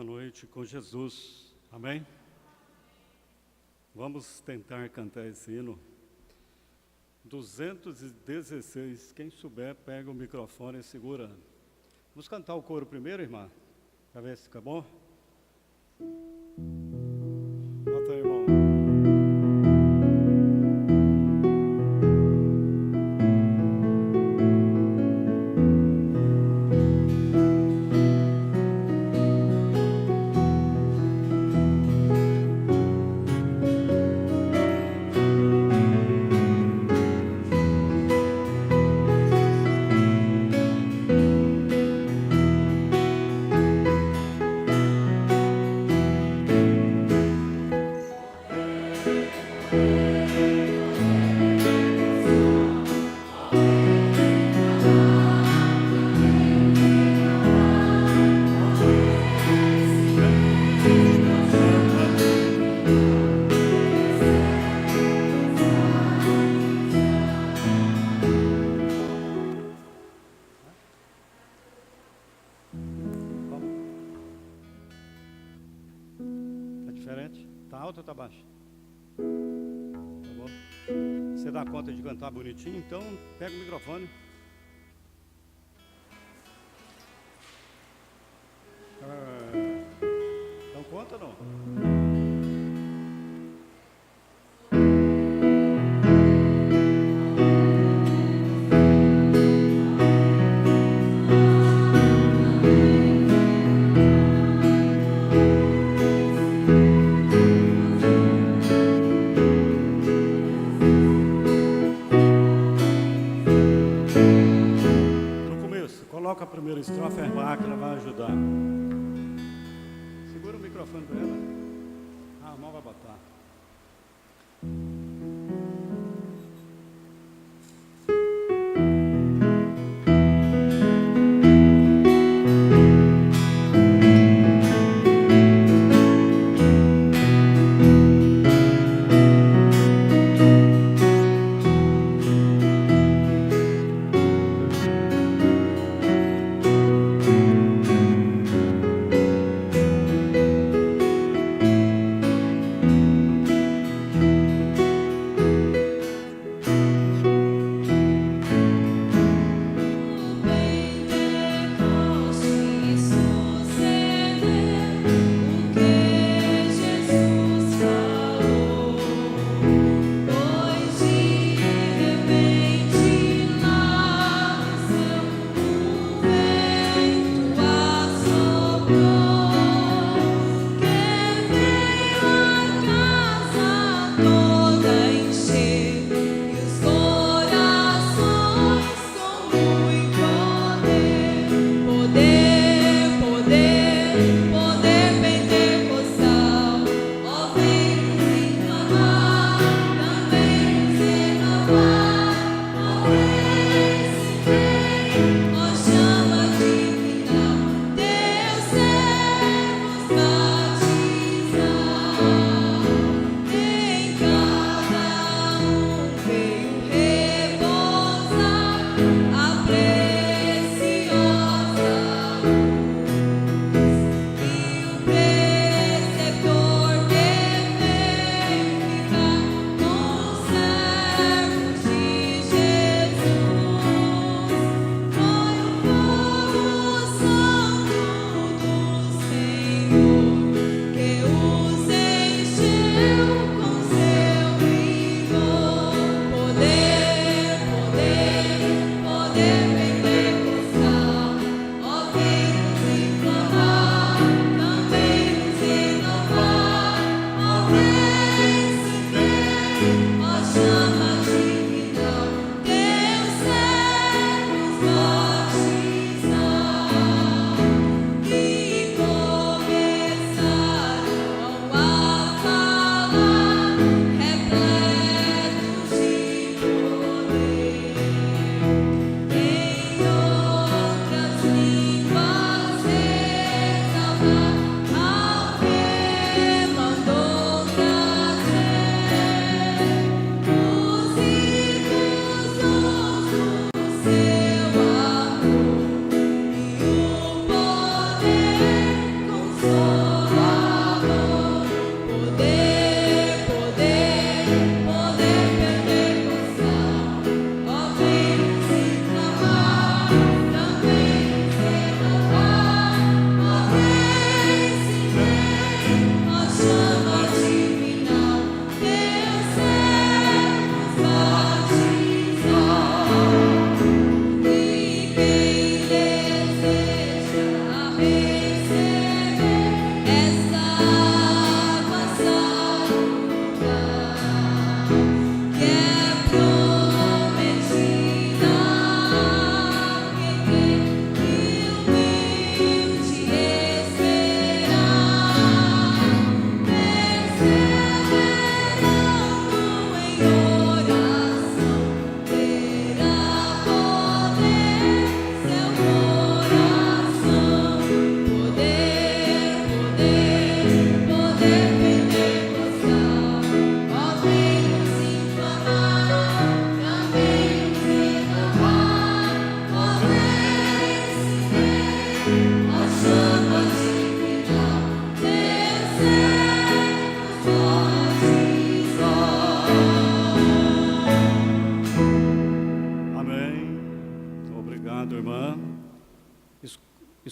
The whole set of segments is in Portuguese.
nova noite com Jesus. Amém? Vamos tentar cantar esse hino. 216. Quem souber, pega o microfone e segura. Vamos cantar o coro primeiro, irmã? Para ver se fica bom. Bota aí, irmão. Conta de cantar bonitinho, então pega o microfone. Não conta não? Coloca a primeira estrofe, a irmã que ela vai ajudar. Segura o microfone para ela. A mão vai botar.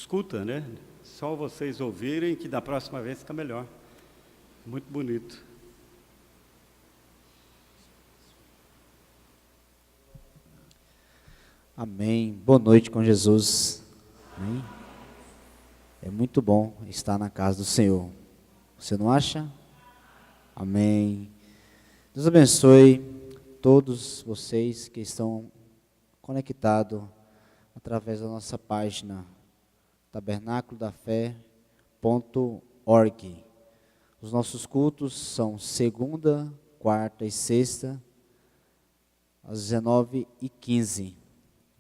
escuta, né? Só vocês ouvirem que da próxima vez fica melhor. Muito bonito. Amém. Boa noite com Jesus. Amém. É muito bom estar na casa do Senhor. Você não acha? Amém. Deus abençoe todos vocês que estão conectados através da nossa página tabernaculodafé.org. Os nossos cultos são segunda, quarta e sexta, às 19h15.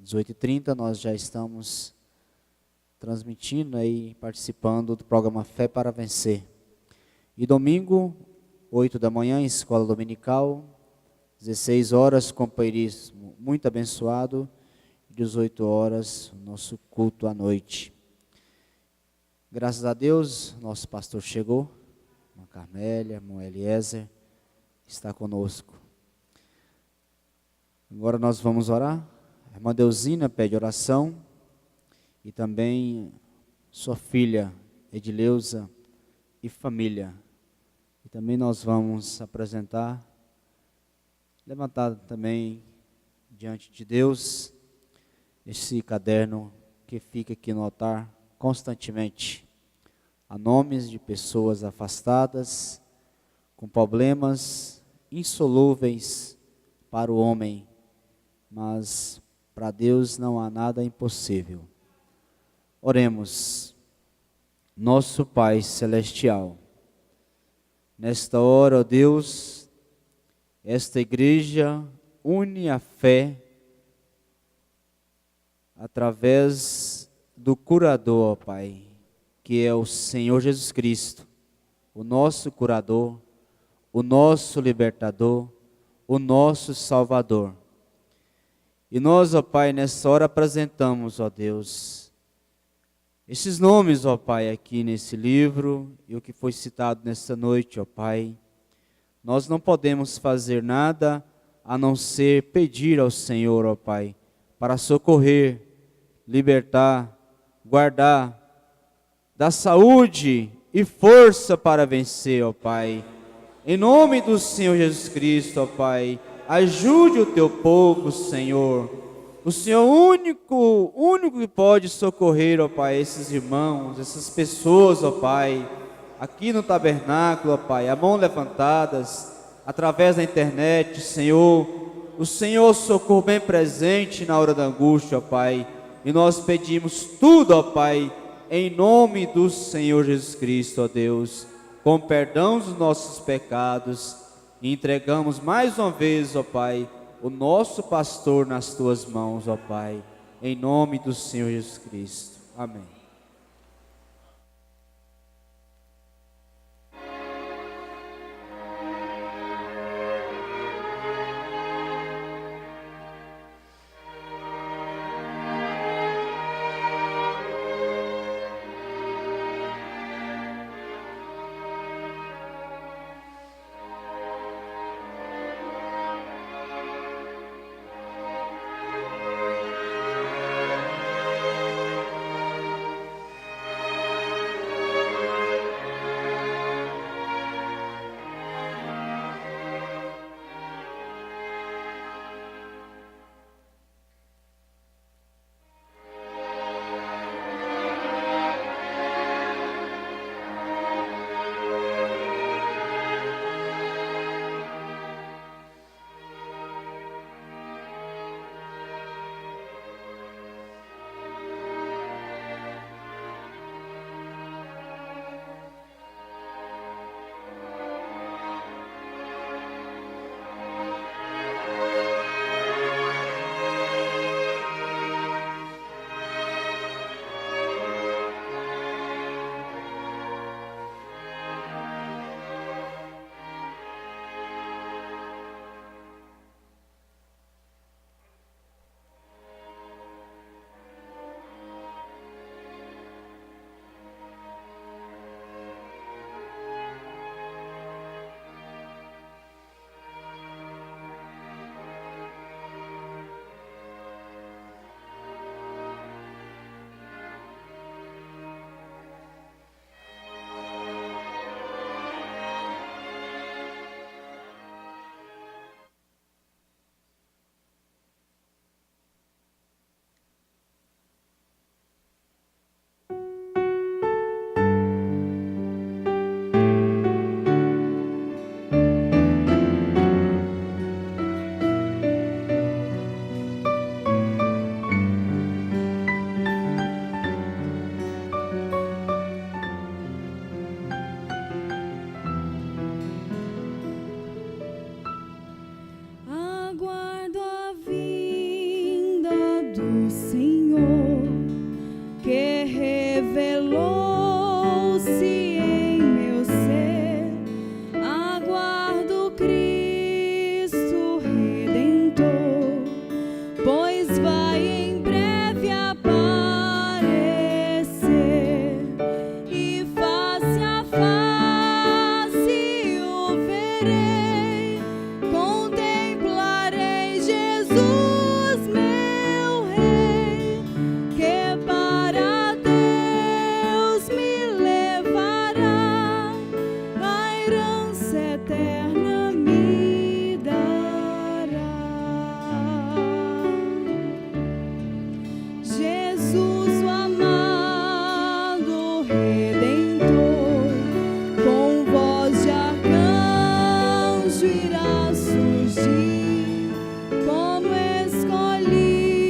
18h30 nós já estamos transmitindo e participando do programa Fé para Vencer. E domingo, 8 da manhã, escola dominical, 16 horas, companheirismo muito abençoado, 18 horas, nosso culto à noite. Graças a Deus, nosso pastor chegou, irmã Carmélia, irmão Eliezer, está conosco. Agora nós vamos orar. A irmã Deusina pede oração e também sua filha Edileuza e família. E também nós vamos apresentar, levantar também diante de Deus esse caderno que fica aqui no altar constantemente. Há nomes de pessoas afastadas, com problemas insolúveis para o homem, mas para Deus não há nada impossível. Oremos. Nosso Pai Celestial, nesta hora, ó Deus, esta igreja une a fé através do curador, ó Pai, que é o Senhor Jesus Cristo, o nosso curador, o nosso libertador, o nosso Salvador. E nós, ó Pai, nessa hora apresentamos, ó Deus, esses nomes, ó Pai, aqui nesse livro e o que foi citado nessa noite, ó Pai. Nós não podemos fazer nada a não ser pedir ao Senhor, ó Pai, para socorrer, libertar, guardar, dar saúde e força para vencer, ó Pai. Em nome do Senhor Jesus Cristo, ó Pai, ajude o teu povo, Senhor. O Senhor único que pode socorrer, ó Pai, esses irmãos, essas pessoas, ó Pai, aqui no tabernáculo, ó Pai, a mão levantadas, através da internet, Senhor. O Senhor socorro bem presente na hora da angústia, ó Pai. E nós pedimos tudo, ó Pai, em nome do Senhor Jesus Cristo, ó Deus, com perdão dos nossos pecados, e entregamos mais uma vez, ó Pai, o nosso pastor nas tuas mãos, ó Pai, em nome do Senhor Jesus Cristo. Amém. Redentor, com voz de arcanjo irá surgir, como escolhido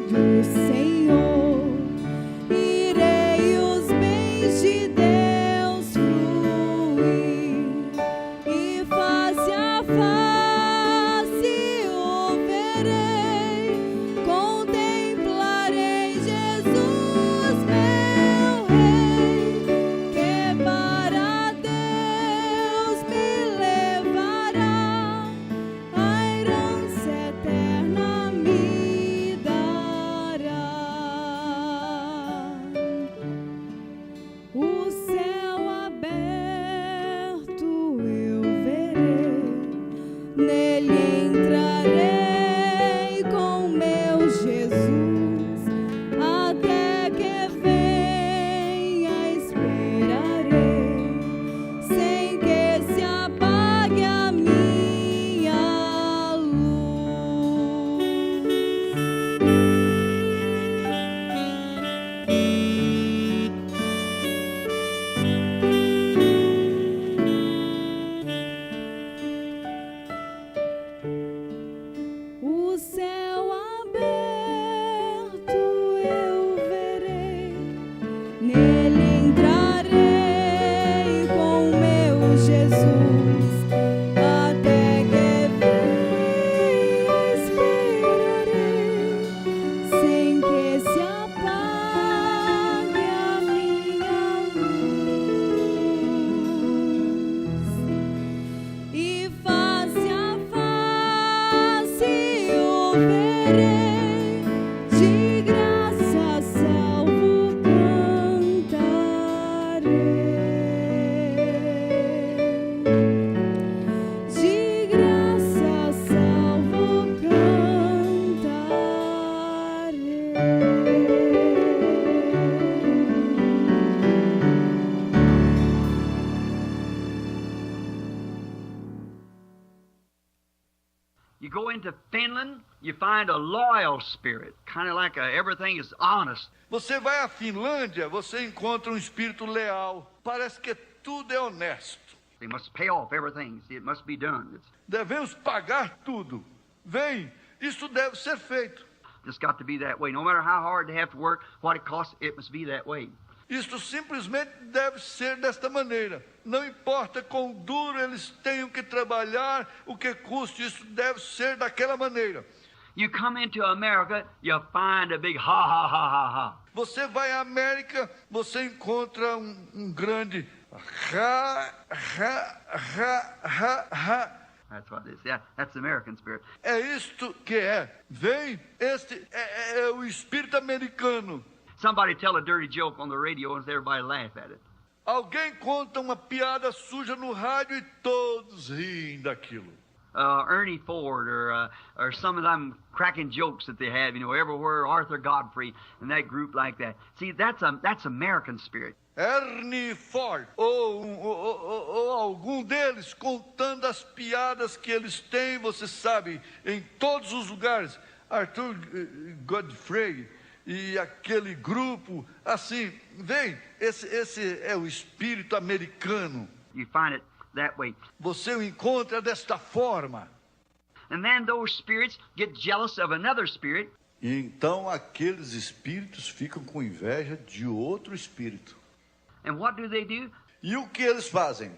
do Senhor. Irei os bens de Deus fluir, e face a face o verei, contemplarei Jesus, meu Rei, que para Deus me levará, a herança eterna me dará. O céu aberto eu verei, nele entrarei com meu Jesus, até que venha esperarei, sem que se apague a minha luz. O céu aberto eu verei, nele entrarei com meu Jesus, até que venha esperarei, sem que se apague a minha luz. E face a face o verei, de graça salvo cantarei. De graça salvo You go into Finland, you find a loyal spirit, kind of like everything is honest. Você vai à Finlândia, você encontra um espírito leal. Parece que tudo é honesto. They must pay off everything. See, it must be done. It's Devemos pagar tudo. Vem, isso deve ser feito. just got to be that way. No matter how hard they have to work, what it costs, it must be that way. Isto simplesmente deve ser desta maneira. Não importa quão duro eles tenham que trabalhar, o que custe, isso deve ser daquela maneira. You come into America, you find a big ha ha ha ha ha. Você vai à América, você encontra um grande ha, ha, ha, ha, ha. That's what it is. Yeah, that's the American spirit. É isto que é. Vem, este é o espírito americano. Somebody tell a dirty joke on the radio and everybody laugh at it. Alguém conta uma piada suja no rádio e todos riem daquilo. Ernie Ford or some of them cracking jokes that they have, everywhere, Arthur Godfrey and that group like that. See, that's American spirit. Ernie Ford, ou algum deles contando as piadas que eles têm, você sabe, em todos os lugares. Arthur Godfrey e aquele grupo, assim, vem, esse é o espírito americano. You find it that way. Você o encontra desta forma. And then those spirits get jealous of another spirit. E então aqueles espíritos ficam com inveja de outro espírito. And what do? E o que eles fazem?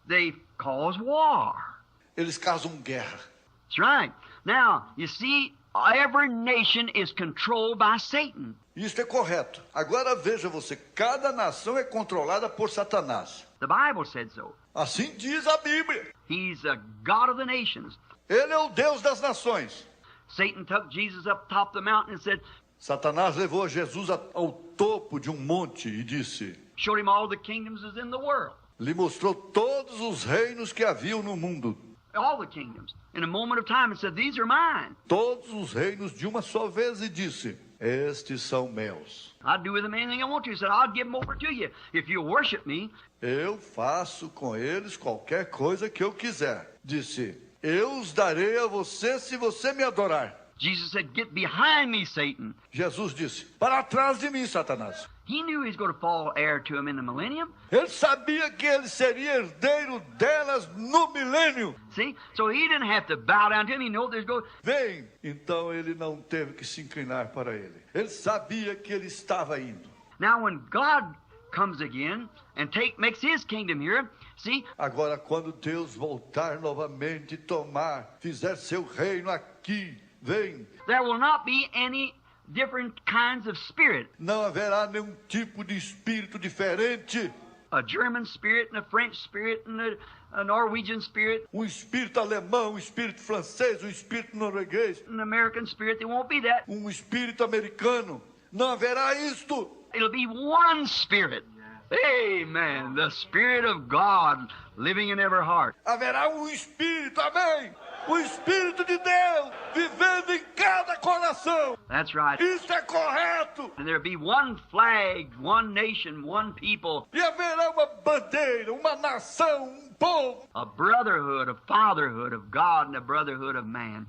They cause war. Eles causam guerra. That's right. Now, you see, every nation is controlled by Satan. Isso é correto. Agora veja você, cada nação é controlada por Satanás. The Bible said so. Assim diz a Bíblia. He's a God of the nations. Ele é o Deus das nações. Satan took Jesus up top of the mountain and said, Satanás levou Jesus ao topo de um monte e disse, showed him all the kingdoms is in the world. lhe mostrou todos os reinos que haviam no mundo. All the kingdoms. In a moment of time, and said, these are mine. Todos os reinos de uma só vez e disse, estes são meus. I'd do with them anything I want to. He said, I'll give them over to you if you worship me. Eu faço com eles qualquer coisa que eu quiser. Disse, eu os darei a você se você me adorar. Jesus said, get behind me, Satan. Jesus disse, para trás de mim, Satanás. He knew he was going to fall heir to him in the millennium. Ele sabia que ele seria herdeiro delas no milênio. See? So he didn't have to bow down to him. He knew there's going. Vem. Então ele não teve que se inclinar para ele. Ele sabia que ele estava indo. Now when God comes again and makes his kingdom here, see? Agora, quando Deus voltar novamente e fizer seu reino aqui, vem. There will not be any different kinds of spirit. Não haverá nenhum tipo de espírito diferente. A German spirit and a French spirit and a Norwegian spirit. Espírito alemão, espírito francês, espírito norueguês. An American spirit, there won't be that. Espírito americano. Não haverá isto. It'll be one spirit. Amen. The Spirit of God living in every heart. Haverá espírito, amém. O Espírito de Deus vivendo em cada coração. That's right. Isso é correto. And there'll be one flag, one nation, one people. E haverá uma bandeira, uma nação, povo. A brotherhood, a fatherhood of God and a brotherhood of man.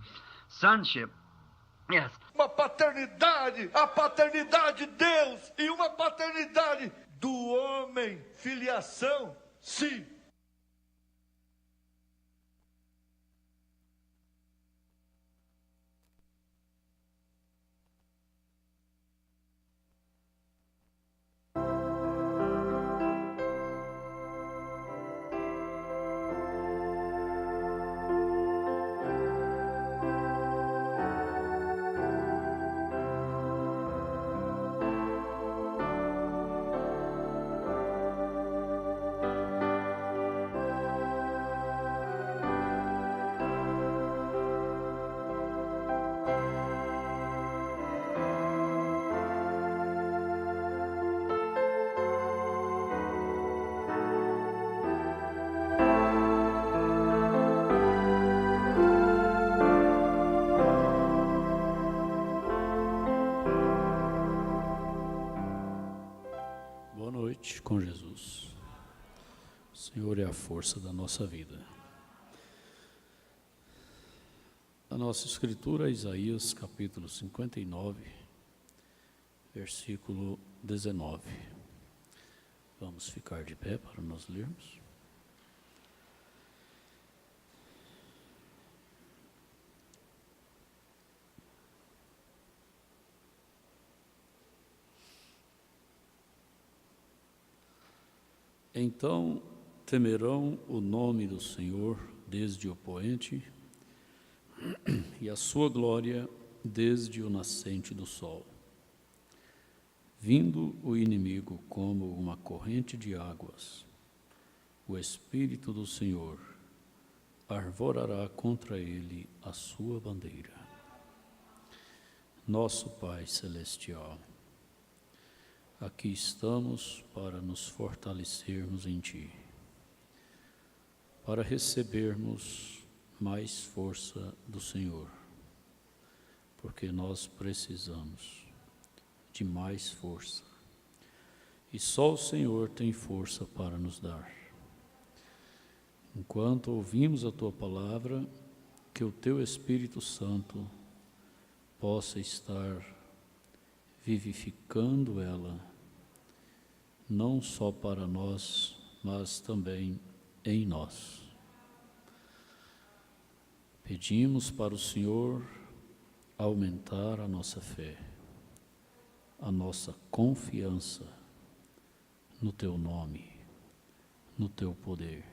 Sonship. Yes. Uma paternidade, a paternidade de Deus e uma paternidade do homem. Filiação, sim. Com Jesus. O Senhor é a força da nossa vida. A nossa escritura é Isaías capítulo 59, versículo 19. Vamos ficar de pé para nós lermos. Então temerão o nome do Senhor desde o poente e a sua glória desde o nascente do sol. Vindo o inimigo como uma corrente de águas, o Espírito do Senhor arvorará contra ele a sua bandeira. Nosso Pai Celestial, aqui estamos para nos fortalecermos em Ti, para recebermos mais força do Senhor, porque nós precisamos de mais força, e só o Senhor tem força para nos dar. Enquanto ouvimos a Tua palavra, que o Teu Espírito Santo possa estar vivificando ela, não só para nós, mas também em nós. Pedimos para o Senhor aumentar a nossa fé, a nossa confiança no Teu nome, no Teu poder.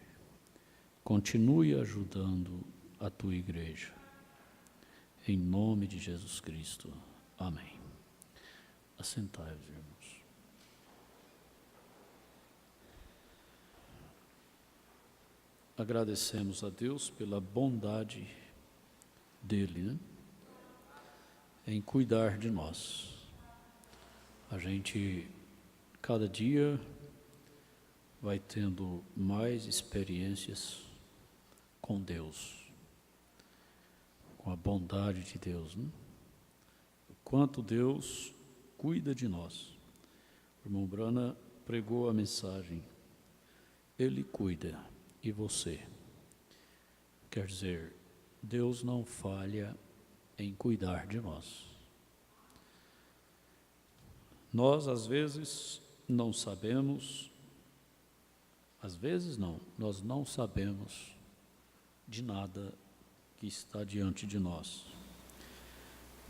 Continue ajudando a Tua igreja. Em nome de Jesus Cristo. Amém. Assentai-vos, irmãos. Agradecemos a Deus pela bondade dEle, né? Em cuidar de nós. A gente, cada dia, vai tendo mais experiências com Deus, com a bondade de Deus, né? O quanto Deus cuida de nós. O irmão Brana pregou a mensagem, Ele cuida, e você? Quer dizer, Deus não falha em cuidar de nós. Nós, às vezes, não sabemos, nós não sabemos de nada que está diante de nós.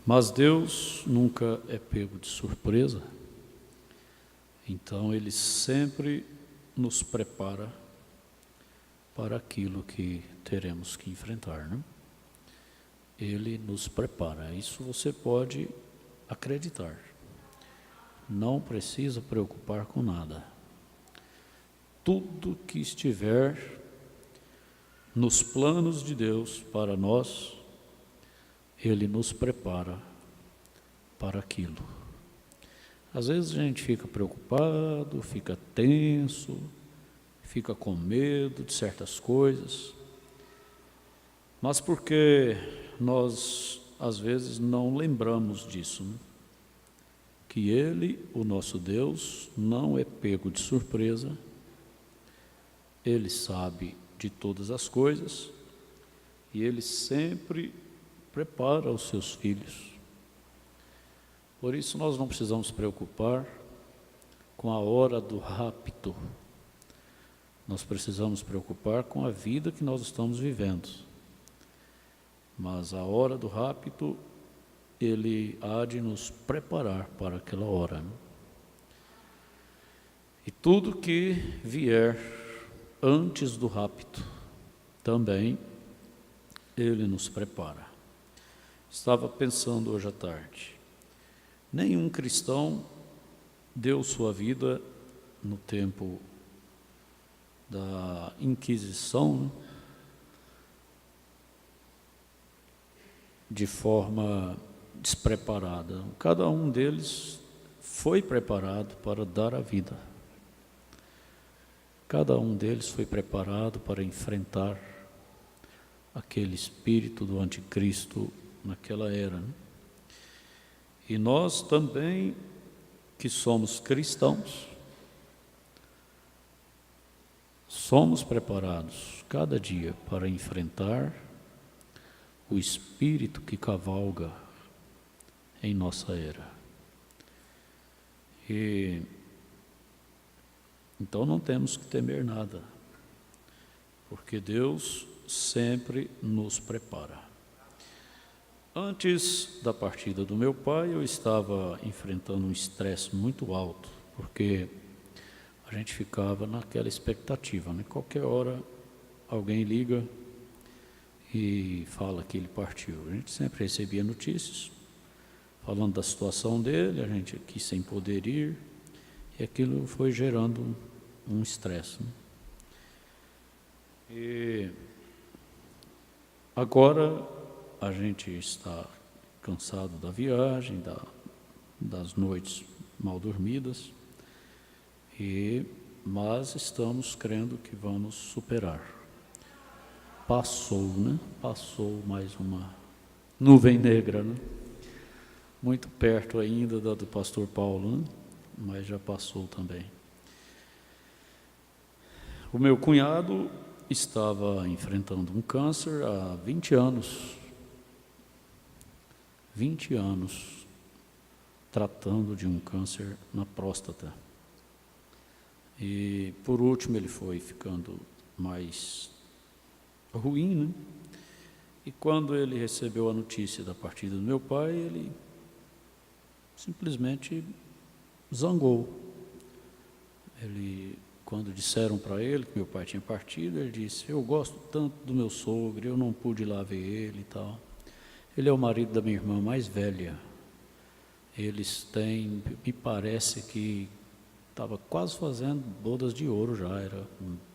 Mas Deus nunca é pego de surpresa, então Ele sempre nos prepara para aquilo que teremos que enfrentar, né? Ele nos prepara, isso você pode acreditar. Não precisa preocupar com nada. Tudo que estiver nos planos de Deus para nós, Ele nos prepara para aquilo. Às vezes a gente fica preocupado, fica tenso, fica com medo de certas coisas, mas porque nós, às vezes, não lembramos disso, né? Que Ele, o nosso Deus, não é pego de surpresa, Ele sabe de todas as coisas e Ele sempre prepara os seus filhos. Por isso nós não precisamos preocupar com a hora do rapto, nós precisamos preocupar com a vida que nós estamos vivendo. Mas a hora do rapto, Ele há de nos preparar para aquela hora, né? E tudo que vier antes do rapto, também Ele nos prepara. Estava pensando hoje à tarde, nenhum cristão deu sua vida no tempo da Inquisição, né? De forma despreparada. Cada um deles foi preparado para dar a vida. Cada um deles foi preparado para enfrentar aquele espírito do anticristo naquela era, né? E nós também, que somos cristãos, somos preparados cada dia para enfrentar o espírito que cavalga em nossa era. E então não temos que temer nada, porque Deus sempre nos prepara. Antes da partida do meu pai, eu estava enfrentando um estresse muito alto, porque a gente ficava naquela expectativa, né? Qualquer hora alguém liga e fala que ele partiu. A gente sempre recebia notícias falando da situação dele, a gente aqui sem poder ir, e aquilo foi gerando um estresse, né? E agora a gente está cansado da viagem, das noites mal dormidas, mas estamos crendo que vamos superar. Passou, né? Passou mais uma nuvem negra, né? Muito perto ainda da do pastor Paulo, né? Mas já passou também. O meu cunhado estava enfrentando um câncer há 20 anos. 20 anos tratando de um câncer na próstata. E por último ele foi ficando mais ruim, né? E quando ele recebeu a notícia da partida do meu pai, ele simplesmente zangou. Quando disseram para ele que meu pai tinha partido, ele disse: eu gosto tanto do meu sogro, eu não pude ir lá ver ele e tal. Ele é o marido da minha irmã mais velha. Eles têm, me parece que estava quase fazendo bodas de ouro já, era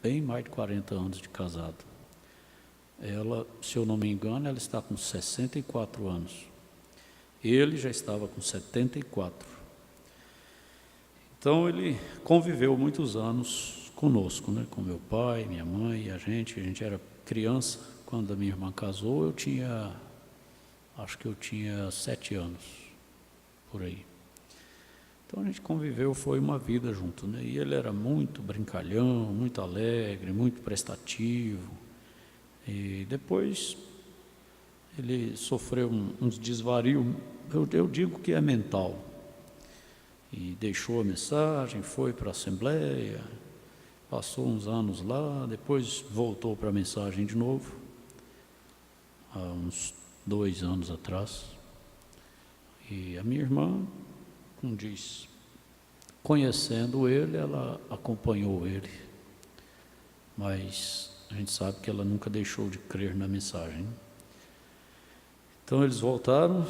bem mais de 40 anos de casado. Ela, se eu não me engano, ela está com 64 anos. Ele já estava com 74. Então ele conviveu muitos anos conosco, né? Com meu pai, minha mãe e a gente era criança. Quando a minha irmã casou, acho que eu tinha 7 anos, por aí. Então a gente conviveu, foi uma vida junto, né? E ele era muito brincalhão, muito alegre, muito prestativo. E depois ele sofreu uns desvarios, eu digo que é mental. e deixou a mensagem, foi para a Assembleia, passou uns anos lá, depois voltou para a mensagem de novo, há uns 2 anos atrás. E a minha irmã, como diz, conhecendo ele, ela acompanhou ele, mas a gente sabe que ela nunca deixou de crer na mensagem. Então eles voltaram,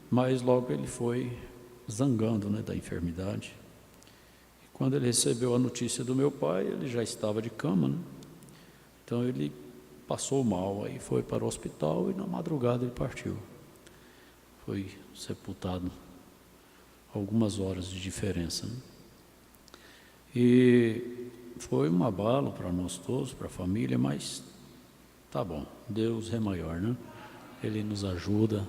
mas logo ele foi zangando, né, da enfermidade. E quando ele recebeu a notícia do meu pai, ele já estava de cama, né? Então ele passou mal, aí foi para o hospital e na madrugada ele partiu. Foi sepultado, algumas horas de diferença, né? E foi um abalo para nós todos, para a família, mas tá bom, Deus é maior, né? Ele nos ajuda.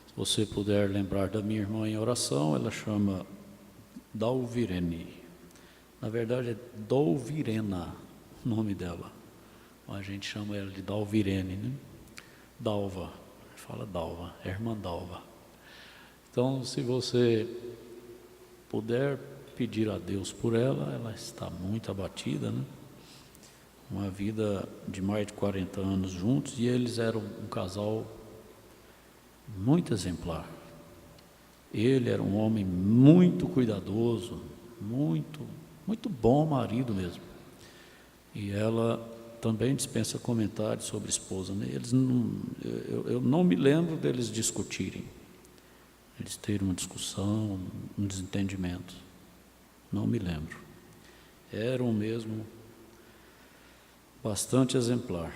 Se você puder lembrar da minha irmã em oração, ela chama Dalvirene. Na verdade é Dolvirena o nome dela, mas a gente chama ela de Dalvirene, né? Dalva, fala Dalva, é irmã Dalva. Então, se você puder pedir a Deus por ela, ela está muito abatida, né? Uma vida de mais de 40 anos juntos, e eles eram um casal muito exemplar. Ele era um homem muito cuidadoso, muito bom marido mesmo. E ela também dispensa comentários sobre a esposa, né? Eu não me lembro deles discutirem, eles terem uma discussão, um desentendimento. Não me lembro. Eram mesmo bastante exemplar.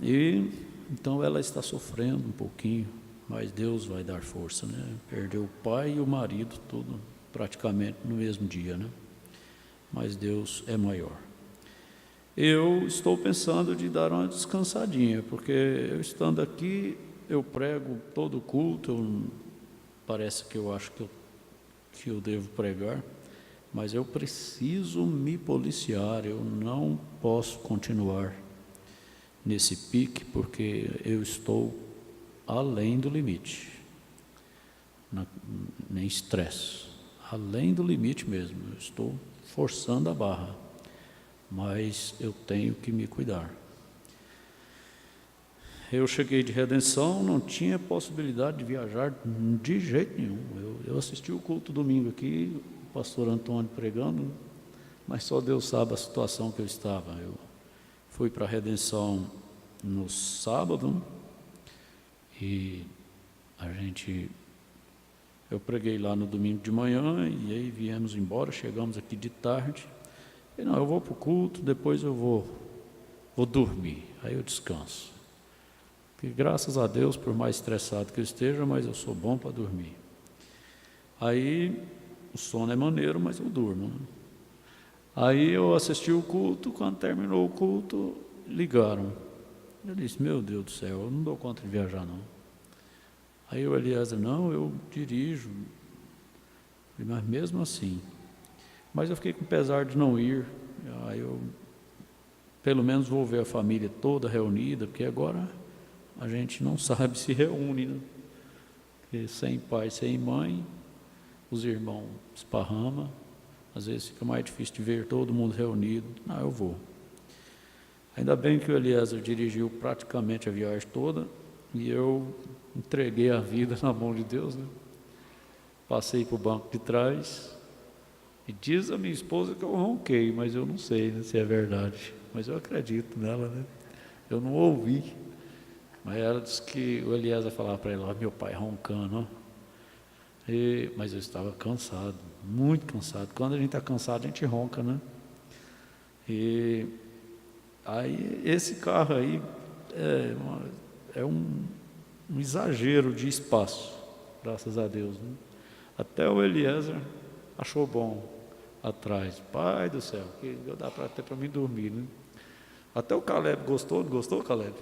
E então ela está sofrendo um pouquinho, mas Deus vai dar força, né? Perdeu o pai e o marido, tudo praticamente no mesmo dia, né? Mas Deus é maior. Eu estou pensando de dar uma descansadinha, porque eu estando aqui, eu prego todo o culto, parece que eu acho que eu devo pregar, mas eu preciso me policiar, eu não posso continuar nesse pique, porque eu estou além do limite, nem estresse, além do limite mesmo, eu estou forçando a barra, mas eu tenho que me cuidar. Eu cheguei de Redenção, não tinha possibilidade de viajar de jeito nenhum. Eu assisti o culto domingo aqui, o pastor Antônio pregando, mas só Deus sabe a situação que eu estava. Eu fui para a Redenção no sábado e eu preguei lá no domingo de manhã e aí viemos embora, chegamos aqui de tarde. E não, eu vou para o culto, depois eu vou dormir, aí eu descanso. Porque graças a Deus, por mais estressado que eu esteja, mas eu sou bom para dormir. Aí o sono é maneiro, mas eu durmo, né? Aí eu assisti o culto, quando terminou o culto, ligaram. Eu disse, meu Deus do céu, eu não dou conta de viajar não. Aí o Eliezer, não, eu dirijo. Mas mesmo assim. Mas eu fiquei com pesar de não ir. Aí eu, pelo menos, vou ver a família toda reunida, porque agora a gente não sabe se reúne, né? Porque sem pai, sem mãe, os irmãos esparramam, às vezes fica mais difícil de ver todo mundo reunido. Não, eu vou. Ainda bem que o Eliezer dirigiu praticamente a viagem toda e eu entreguei a vida na mão de Deus, né? Passei para o banco de trás e diz a minha esposa que eu ronquei, mas eu não sei, né, se é verdade, mas eu acredito nela, né? Eu não ouvi, mas ela disse que o Eliezer falava para ela, meu pai roncando, ó. Mas eu estava cansado, muito cansado. Quando a gente está cansado, a gente ronca, né? E aí esse carro aí é um exagero de espaço, graças a Deus, né? Até o Eliezer achou bom atrás. Pai do céu, que dá até para mim dormir, né? Até o Caleb gostou, não gostou, Caleb?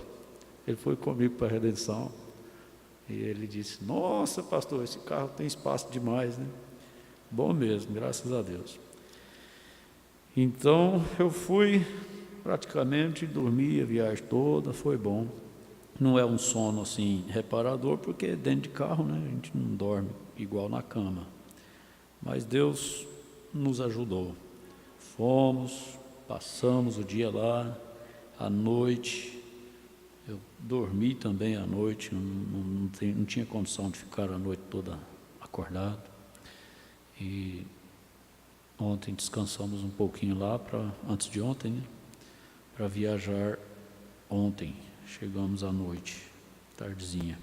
Ele foi comigo para a Redenção e ele disse, nossa pastor, esse carro tem espaço demais, né? Bom mesmo, graças a Deus. Então eu fui praticamente dormir a viagem toda, foi bom. Não é um sono assim reparador, porque dentro de carro, né, a gente não dorme igual na cama. Mas Deus nos ajudou. Fomos, passamos o dia lá, à noite. Eu dormi também à noite, não tinha condição de ficar a noite toda acordado. E ontem descansamos um pouquinho lá, antes de ontem, né? Para viajar ontem. Chegamos à noite, tardezinha.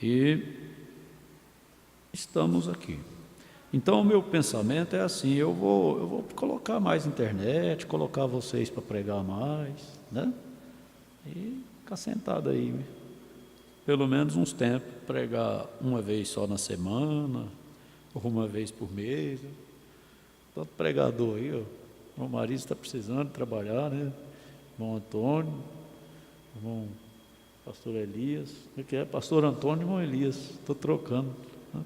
E estamos aqui. Então o meu pensamento é assim, eu vou colocar mais internet, colocar vocês para pregar mais, né? E ficar sentado aí, pelo menos uns tempos, pregar uma vez só na semana, ou uma vez por mês. Tanto pregador aí, ó. O marido está precisando trabalhar, né? Irmão Antônio, irmão pastor Elias, o que é? Pastor Antônio e irmão Elias, estou trocando, né?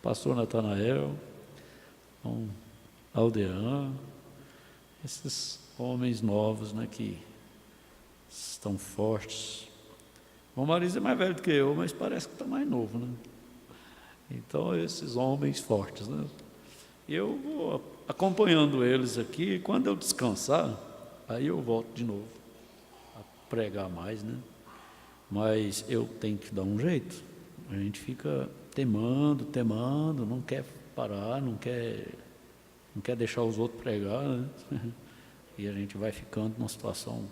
Pastor Natanael, irmão Aldean, esses homens novos, né, que estão fortes. O Marisa é mais velho do que eu, mas parece que está mais novo, né? Então, esses homens fortes, né? E eu vou acompanhando eles aqui, e quando eu descansar, aí eu volto de novo a pregar mais, né? Mas eu tenho que dar um jeito. A gente fica temando, não quer parar, não quer deixar os outros pregar, né? E a gente vai ficando numa situação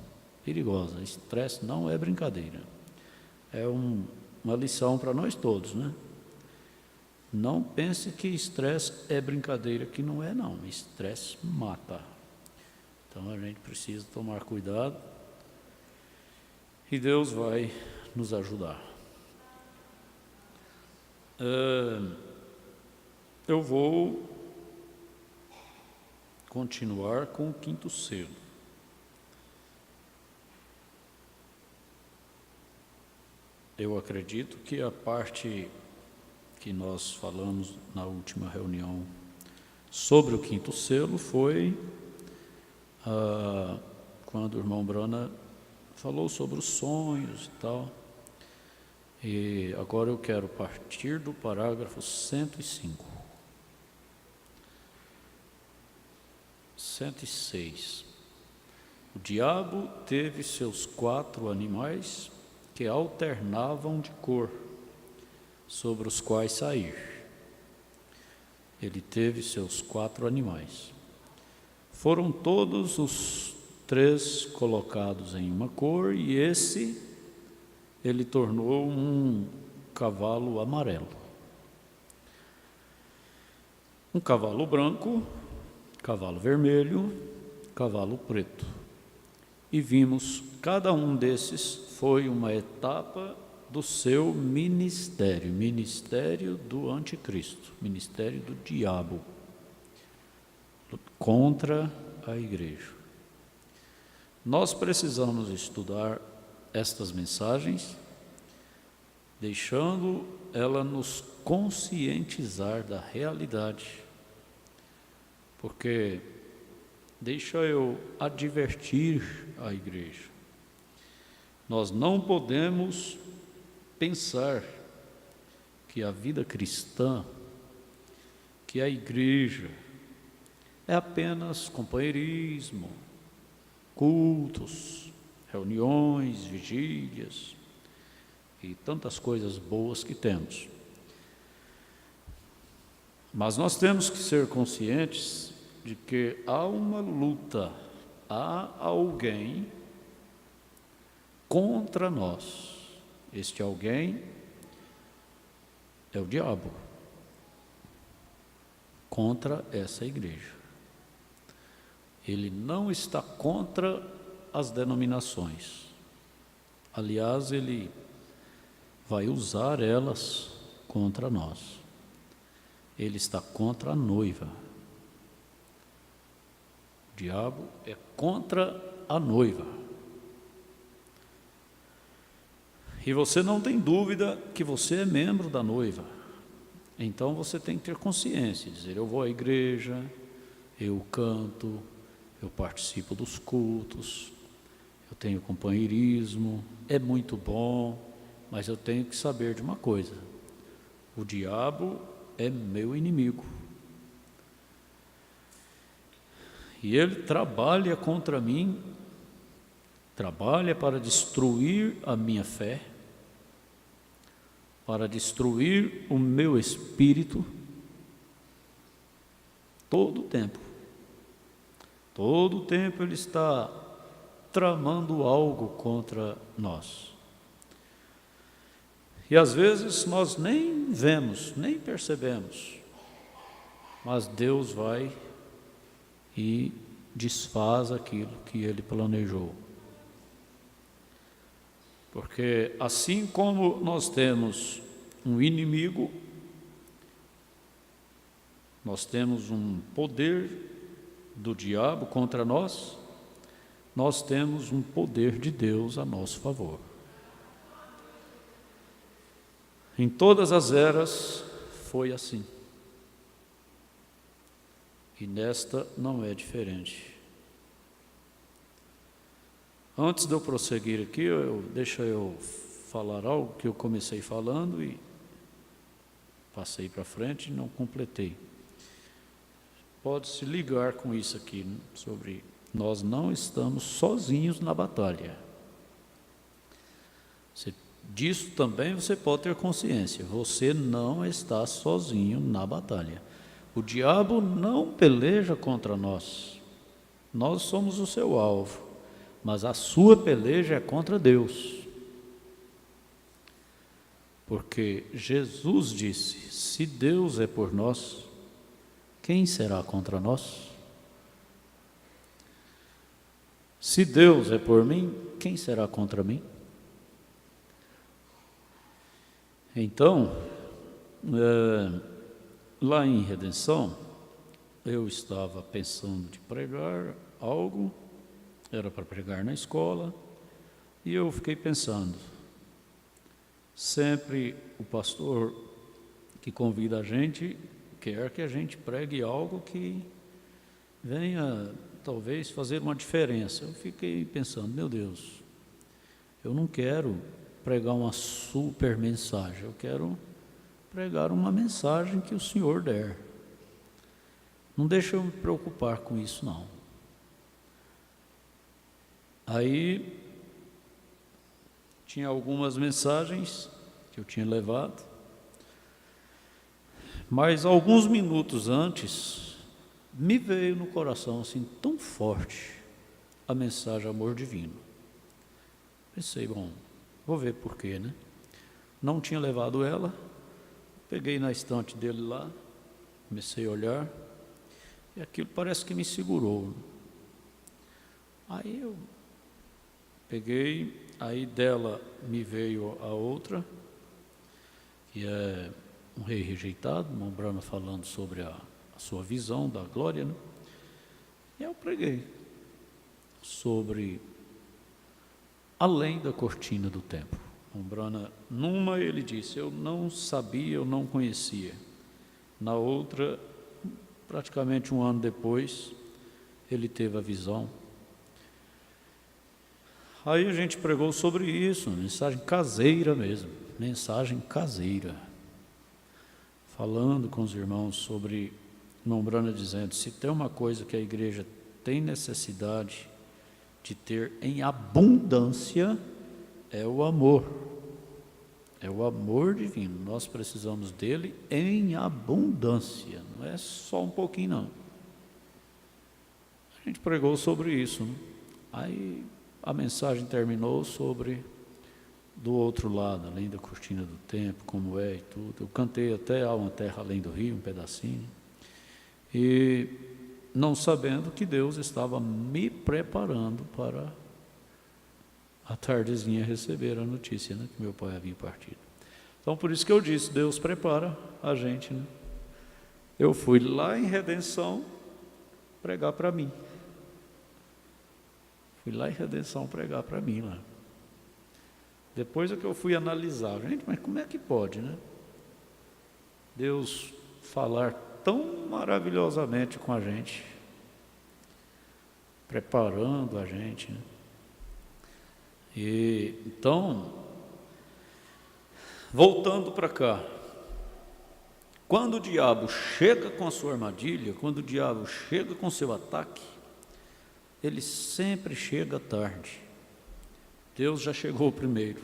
perigosa. Estresse não é brincadeira. É uma lição para nós todos, né? Não pense que estresse é brincadeira, que não é não. Estresse mata. Então a gente precisa tomar cuidado e Deus vai nos ajudar. Eu vou continuar com o quinto selo. Eu acredito que a parte que nós falamos na última reunião sobre o quinto selo foi quando o irmão Brana falou sobre os sonhos e tal. E agora eu quero partir do parágrafo 105. 106. O diabo teve seus 4 animais que alternavam de cor, sobre os quais sair. Ele teve seus 4 animais. Foram todos os 3 colocados em uma cor, e esse ele tornou um cavalo amarelo. Um cavalo branco, cavalo vermelho, cavalo preto. E vimos, cada um desses foi uma etapa do seu ministério, ministério do anticristo, ministério do diabo, contra a igreja. Nós precisamos estudar estas mensagens, deixando ela nos conscientizar da realidade, porque deixa eu advertir a igreja, nós não podemos pensar que a vida cristã, que a igreja é apenas companheirismo, cultos, reuniões, vigílias e tantas coisas boas que temos. Mas nós temos que ser conscientes de que há uma luta, há alguém contra nós. Este alguém é o diabo, contra essa igreja. Ele não está contra as denominações. Aliás, ele vai usar elas contra nós. Ele está contra a noiva. O diabo é contra a noiva. E você não tem dúvida que você é membro da noiva. Então você tem que ter consciência, dizer, eu vou à igreja, eu canto, eu participo dos cultos, eu tenho companheirismo, é muito bom, mas eu tenho que saber de uma coisa: o diabo é meu inimigo. E ele trabalha contra mim, trabalha para destruir a minha fé, para destruir o meu espírito, todo o tempo. Todo o tempo ele está tramando algo contra nós. E às vezes nós nem vemos, nem percebemos, mas Deus vai e desfaz aquilo que Ele planejou. Porque assim como nós temos um inimigo, nós temos um poder do diabo contra nós, nós temos um poder de Deus a nosso favor. Em todas as eras foi assim. E nesta não é diferente. Antes de eu prosseguir aqui, deixa eu falar algo que eu comecei falando e passei para frente e não completei. Pode se ligar com isso aqui, né? Sobre nós não estamos sozinhos na batalha. Disso também você pode ter consciência. Você não está sozinho na batalha. O diabo não peleja contra nós. Nós somos o seu alvo. Mas a sua peleja é contra Deus. Porque Jesus disse: se Deus é por nós, quem será contra nós? Se Deus é por mim, quem será contra mim? Então, lá em Redenção, eu estava pensando de pregar algo, era para pregar na escola, e eu fiquei pensando, sempre o pastor que convida a gente quer que a gente pregue algo que venha talvez fazer uma diferença. Eu fiquei pensando, meu Deus, eu não quero pregar uma super mensagem, eu quero pregar uma mensagem que o Senhor der. Não deixa eu me preocupar com isso, não. Aí, tinha algumas mensagens que eu tinha levado, mas alguns minutos antes, me veio no coração assim, tão forte, a mensagem Amor Divino. Pensei, bom, vou ver por quê, né? Não tinha levado ela, peguei na estante dele lá, comecei a olhar, e aquilo parece que me segurou. Aí eu peguei, aí dela me veio a outra, que é um rei rejeitado, Mombrana falando sobre a sua visão da glória, né? E eu preguei sobre além da cortina do templo. Mombrana, numa ele disse, eu não sabia, eu não conhecia. Na outra, praticamente um ano depois, ele teve a visão. Aí a gente pregou sobre isso, mensagem caseira mesmo, mensagem caseira. Falando com os irmãos sobre Mombrana dizendo, se tem uma coisa que a igreja tem necessidade de ter em abundância, é o amor. É o amor divino. Nós precisamos dele em abundância. Não é só um pouquinho, não. A gente pregou sobre isso, né? Aí a mensagem terminou sobre do outro lado, além da cortina do tempo, como é e tudo. Eu cantei até Há uma terra além do rio, um pedacinho. E não sabendo que Deus estava me preparando para a tardezinha receber a notícia, né, que meu pai havia partido. Então, por isso que eu disse, Deus prepara a gente, né? Eu fui lá em Redenção pregar para mim. Fui lá em Redenção pregar para mim lá. Depois é que eu fui analisar, gente, mas como é que pode, né? Deus falar tão maravilhosamente com a gente, preparando a gente, né? E então, voltando para cá, quando o diabo chega com a sua armadilha, quando o diabo chega com o seu ataque, ele sempre chega tarde. Deus já chegou primeiro.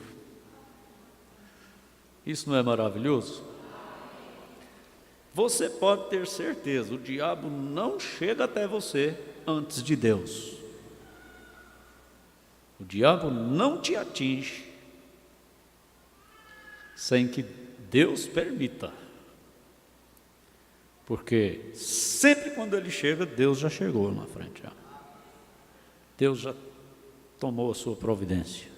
Isso não é maravilhoso? Você pode ter certeza, o diabo não chega até você antes de Deus. O diabo não te atinge sem que Deus permita. Porque sempre quando ele chega, Deus já chegou na frente. Já. Deus já tomou a sua providência.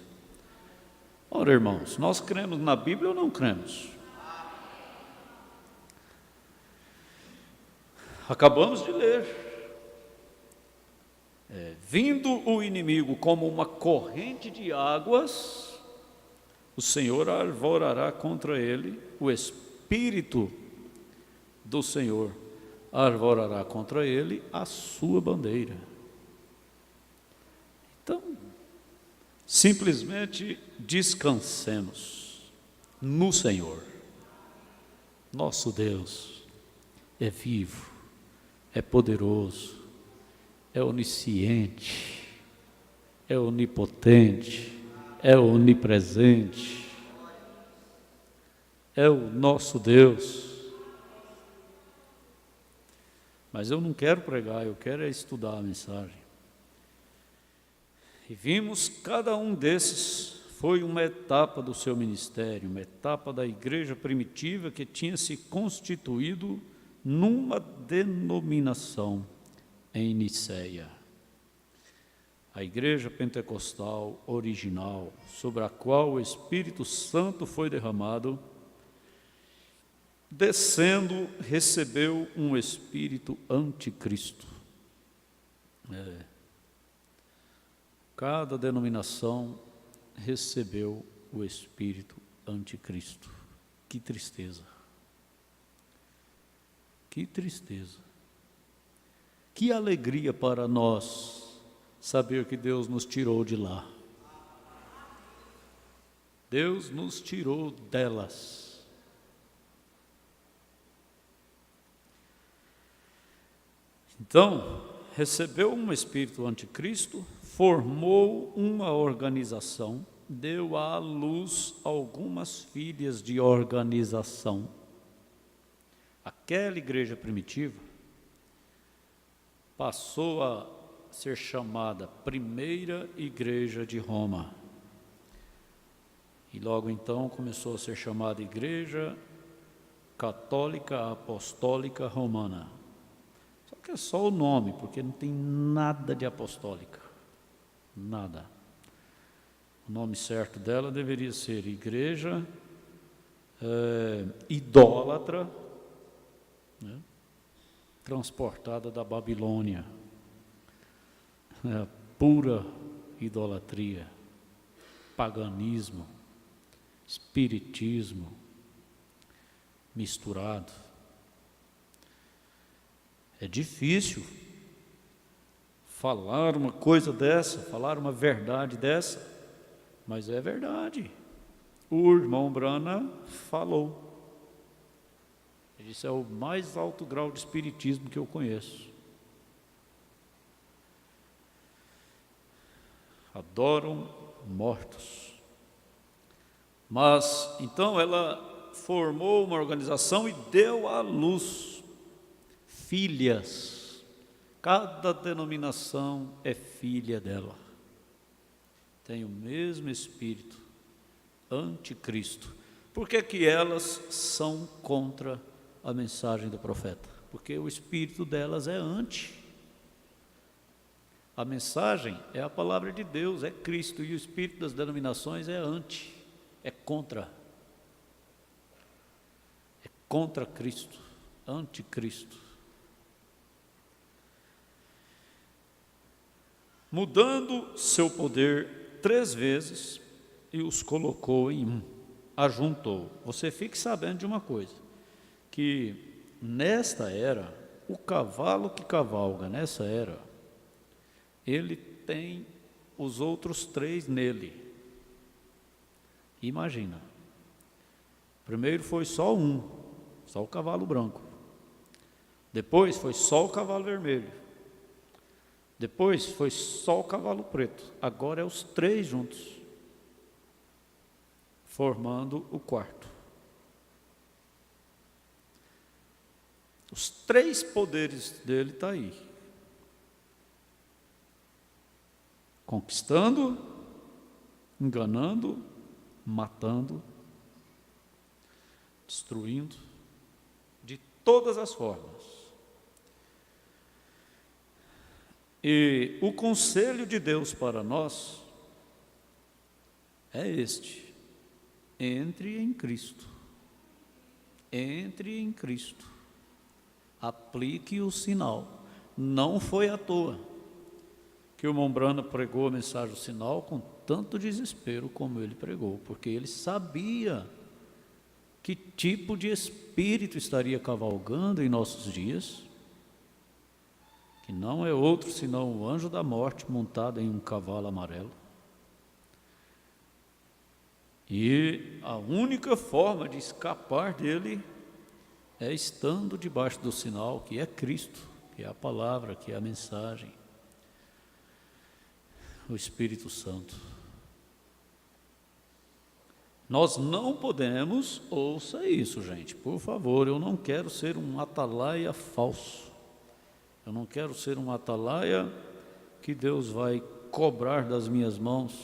Ora, irmãos, nós cremos na Bíblia ou não cremos? Acabamos de ler. Vindo o inimigo como uma corrente de águas, o Senhor arvorará contra ele, o Espírito do Senhor arvorará contra ele a sua bandeira. Então, simplesmente descansemos no Senhor. Nosso Deus é vivo, é poderoso, é onisciente, é onipotente, é onipresente, é o nosso Deus. Mas eu não quero pregar, eu quero estudar a mensagem. E vimos cada um desses foi uma etapa do seu ministério, uma etapa da igreja primitiva que tinha se constituído numa denominação em Niceia. A igreja pentecostal original, sobre a qual o Espírito Santo foi derramado, descendo, recebeu um espírito anticristo. Cada denominação recebeu o espírito anticristo. Que tristeza! Que tristeza! Que alegria para nós saber que Deus nos tirou de lá. Deus nos tirou delas. Então, recebeu um espírito anticristo, formou uma organização, deu à luz algumas filhas de organização. Aquela igreja primitiva passou a ser chamada Primeira Igreja de Roma. E logo então começou a ser chamada Igreja Católica Apostólica Romana. Só que é só o nome, porque não tem nada de apostólica. Nada. O nome certo dela deveria ser Igreja Idólatra, né? Transportada da Babilônia. Pura idolatria, paganismo, espiritismo misturado. É difícil falar uma coisa dessa, falar uma verdade dessa, mas é verdade. O irmão Brana falou. Isso é o mais alto grau de espiritismo que eu conheço. Adoram mortos. Mas, então, ela formou uma organização e deu à luz filhas. Cada denominação é filha dela. Tem o mesmo espírito, anticristo. Por que que elas são contra a mensagem do profeta? Porque o espírito delas é anti. A mensagem é a palavra de Deus, é Cristo, e o espírito das denominações é anti, é contra. É contra Cristo, anticristo. Mudando seu poder 3 vezes e os colocou em um, ajuntou. Você fique sabendo de uma coisa, que nesta era, o cavalo que cavalga nessa era, ele tem os outros 3 nele. Imagina. Primeiro foi só um, só o cavalo branco. Depois foi só o cavalo vermelho. Depois foi só o cavalo preto. Agora é os 3 juntos, formando o quarto. Os 3 poderes dele estão aí. Conquistando, enganando, matando, destruindo, de todas as formas. E o conselho de Deus para nós é este: entre em Cristo. Entre em Cristo. Aplique o sinal. Não foi à toa que o Mombrana pregou a mensagem do sinal com tanto desespero como ele pregou, porque ele sabia que tipo de espírito estaria cavalgando em nossos dias, que não é outro senão o anjo da morte montado em um cavalo amarelo. E a única forma de escapar dele é estando debaixo do sinal, que é Cristo, que é a palavra, que é a mensagem, o Espírito Santo. Nós não podemos, ouça isso, gente, por favor, eu não quero ser um atalaia falso. Eu não quero ser um atalaia que Deus vai cobrar das minhas mãos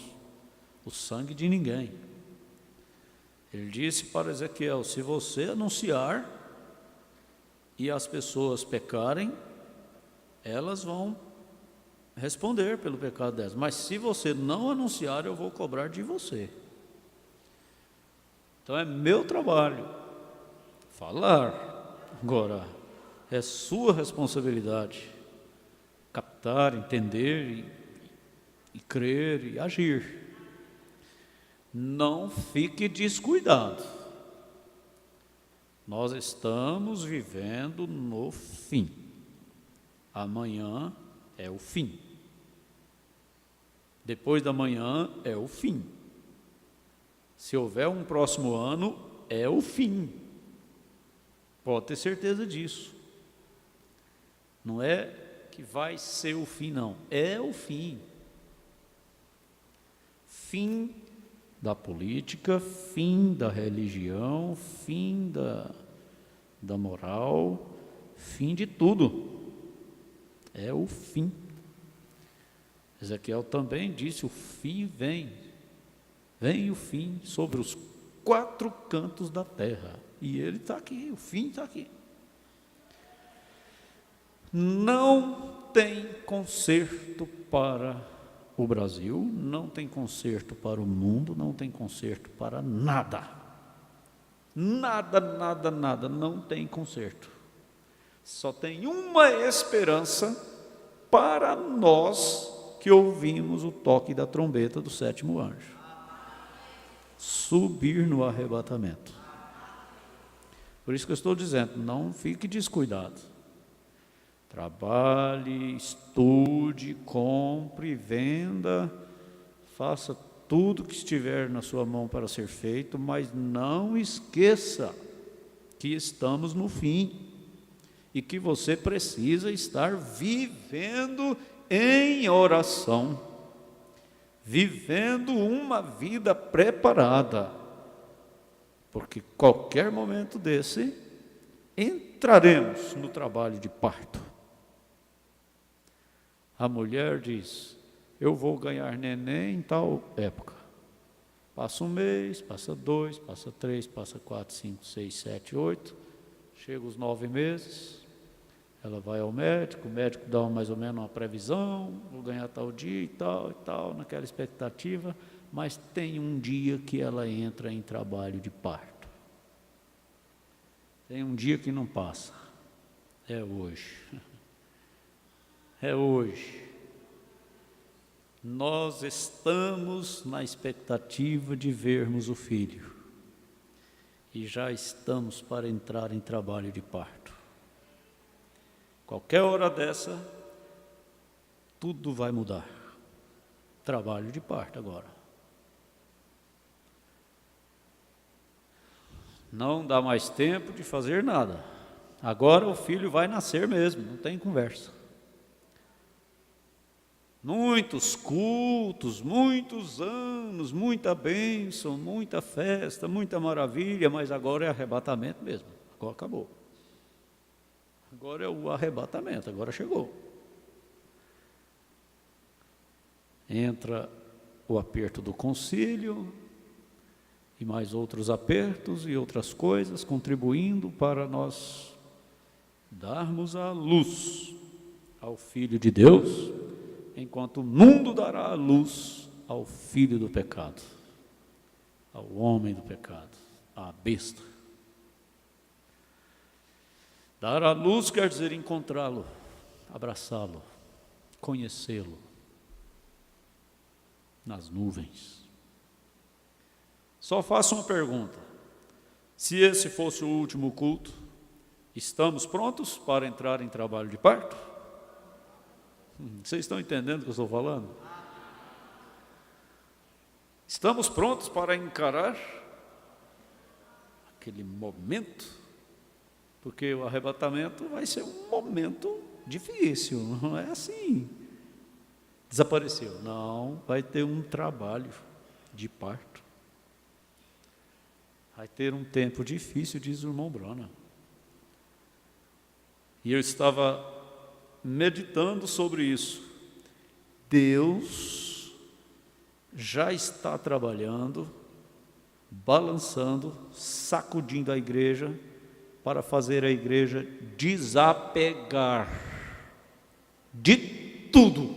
o sangue de ninguém. Ele disse para Ezequiel: se você anunciar e as pessoas pecarem, elas vão responder pelo pecado delas. Mas se você não anunciar, eu vou cobrar de você. Então é meu trabalho falar. Agora, é sua responsabilidade captar, entender e crer e agir. Não fique descuidado. Nós estamos vivendo no fim. Amanhã é o fim. Depois da manhã é o fim. Se houver um próximo ano, é o fim. Pode ter certeza disso. Não é que vai ser o fim, não. É o fim. Fim da política, fim da religião, fim da moral, fim de tudo. É o fim. Ezequiel também disse: o fim vem. Vem o fim sobre os 4 cantos da terra. E ele está aqui, o fim está aqui. Não tem conserto para o Brasil, não tem conserto para o mundo, não tem conserto para nada. Nada, nada, nada, não tem conserto. Só tem uma esperança para nós que ouvimos o toque da trombeta do 7º anjo: subir no arrebatamento. Por isso que eu estou dizendo, não fique descuidado. Trabalhe, estude, compre, venda, faça tudo que estiver na sua mão para ser feito, mas não esqueça que estamos no fim e que você precisa estar vivendo em oração, vivendo uma vida preparada, porque qualquer momento desse entraremos no trabalho de parto. A mulher diz: eu vou ganhar neném em tal época. Passa 1 mês, passa 2, passa 3, passa 4, 5, 6, 7, 8. Chega os 9 meses, ela vai ao médico, o médico dá mais ou menos uma previsão: vou ganhar tal dia e tal, naquela expectativa. Mas tem um dia que ela entra em trabalho de parto. Tem um dia que não passa. É hoje. É hoje. Nós estamos na expectativa de vermos o filho. E já estamos para entrar em trabalho de parto. Qualquer hora dessa, tudo vai mudar. Trabalho de parto agora. Não dá mais tempo de fazer nada. Agora o filho vai nascer mesmo, não tem conversa. Muitos cultos, muitos anos, muita bênção, muita festa, muita maravilha, mas agora é arrebatamento mesmo. Agora acabou. Agora é o arrebatamento, agora chegou. Entra o aperto do concílio e mais outros apertos e outras coisas, contribuindo para nós darmos a luz ao Filho de Deus, enquanto o mundo dará a luz ao filho do pecado, ao homem do pecado, à besta. Dar a luz quer dizer encontrá-lo, abraçá-lo, conhecê-lo nas nuvens. Só faço uma pergunta: se esse fosse o último culto, estamos prontos para entrar em trabalho de parto? Vocês estão entendendo o que eu estou falando? Estamos prontos para encarar aquele momento? Porque o arrebatamento vai ser um momento difícil, não é assim. Desapareceu. Não, vai ter um trabalho de parto. Vai ter um tempo difícil, diz o irmão Brana. E eu estava meditando sobre isso. Deus já está trabalhando, balançando, sacudindo a igreja, para fazer a igreja desapegar de tudo.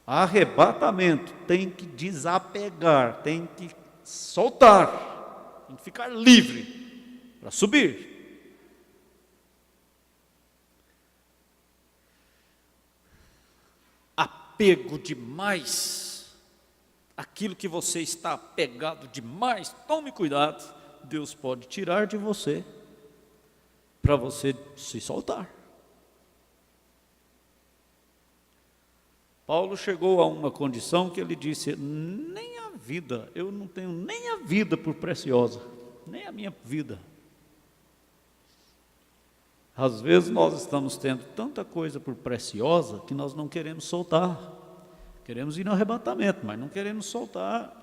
Arrebatamento, tem que desapegar, tem que soltar, tem que ficar livre para subir. Apego demais, aquilo que você está apegado demais, tome cuidado, Deus pode tirar de você, para você se soltar. Paulo chegou a uma condição que ele disse: nem a vida, eu não tenho nem a vida por preciosa, nem a minha vida. Às vezes nós estamos tendo tanta coisa por preciosa que nós não queremos soltar. Queremos ir no arrebatamento, mas não queremos soltar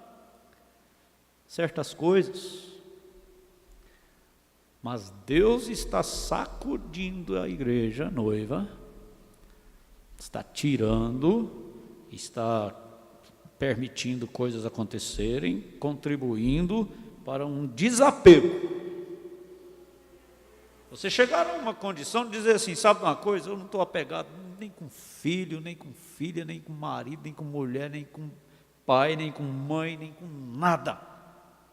certas coisas. Mas Deus está sacudindo a igreja noiva, está tirando, está permitindo coisas acontecerem, contribuindo para um desapego. Você chegar a uma condição de dizer assim: sabe uma coisa, eu não estou apegado nem com filho, nem com filha, nem com marido, nem com mulher, nem com pai, nem com mãe, nem com nada.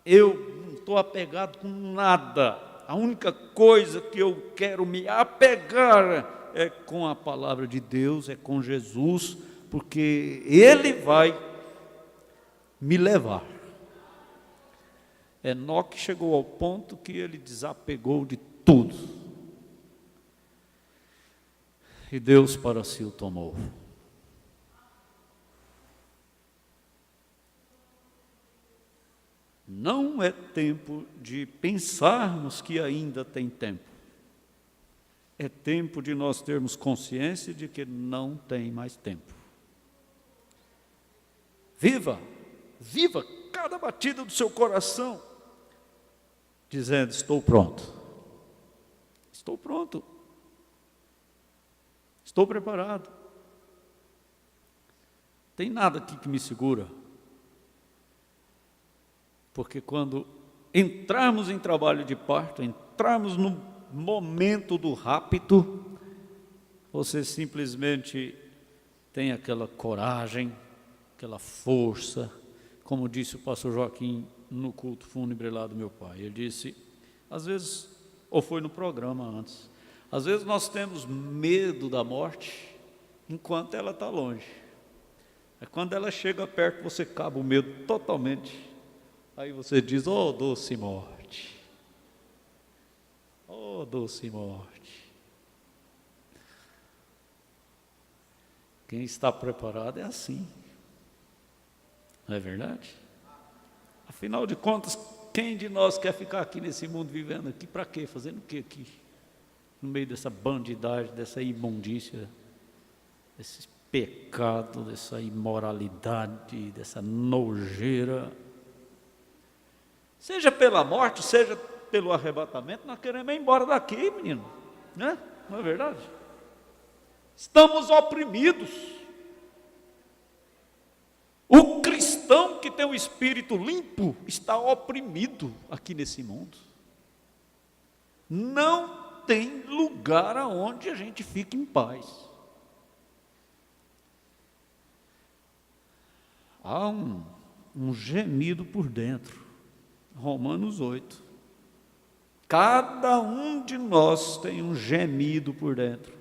Eu não estou apegado com nada. A única coisa que eu quero me apegar é com a palavra de Deus, é com Jesus, porque Ele vai me levar. Enoque chegou ao ponto que ele desapegou de tudo. E Deus para si o tomou. Não é tempo de pensarmos que ainda tem tempo. É tempo de nós termos consciência de que não tem mais tempo. Viva cada batida do seu coração, dizendo: estou pronto. Estou pronto. Estou preparado. Tem nada aqui que me segura. Porque quando entrarmos em trabalho de parto, entrarmos no momento do rapto, você simplesmente tem aquela coragem, aquela força, como disse o pastor Joaquim no culto fúnebre lá do meu pai. Ele disse, às vezes, ou foi no programa antes, às vezes nós temos medo da morte enquanto ela está longe. É quando ela chega perto, você acaba o medo totalmente. Aí você diz: oh, doce morte, oh, doce morte. Quem está preparado é assim, não é verdade? Afinal de contas, quem de nós quer ficar aqui nesse mundo vivendo aqui? Para quê? Fazendo o quê aqui? No meio dessa bandidagem, dessa imundícia, desse pecado, dessa imoralidade, dessa nojeira. Seja pela morte, seja pelo arrebatamento, nós queremos ir embora daqui, menino, né? Não é verdade? Estamos oprimidos. O cristão que tem o espírito limpo está oprimido aqui nesse mundo. Não tem lugar aonde a gente fique em paz. Há um gemido por dentro. Romanos 8. Cada um de nós tem um gemido por dentro.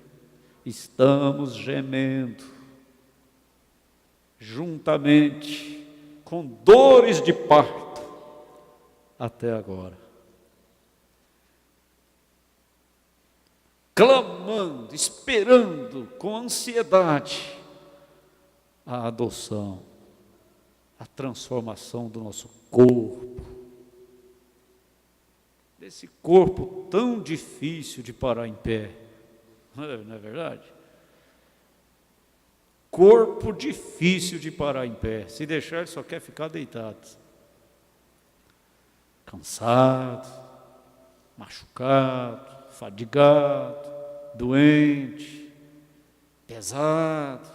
Estamos gemendo, juntamente, com dores de parto, até agora. Clamando, esperando, com ansiedade, a adoção, a transformação do nosso corpo. Desse corpo tão difícil de parar em pé. Não é verdade? Corpo difícil de parar em pé. Se deixar, ele só quer ficar deitado. Cansado, machucado, fadigado, doente, pesado,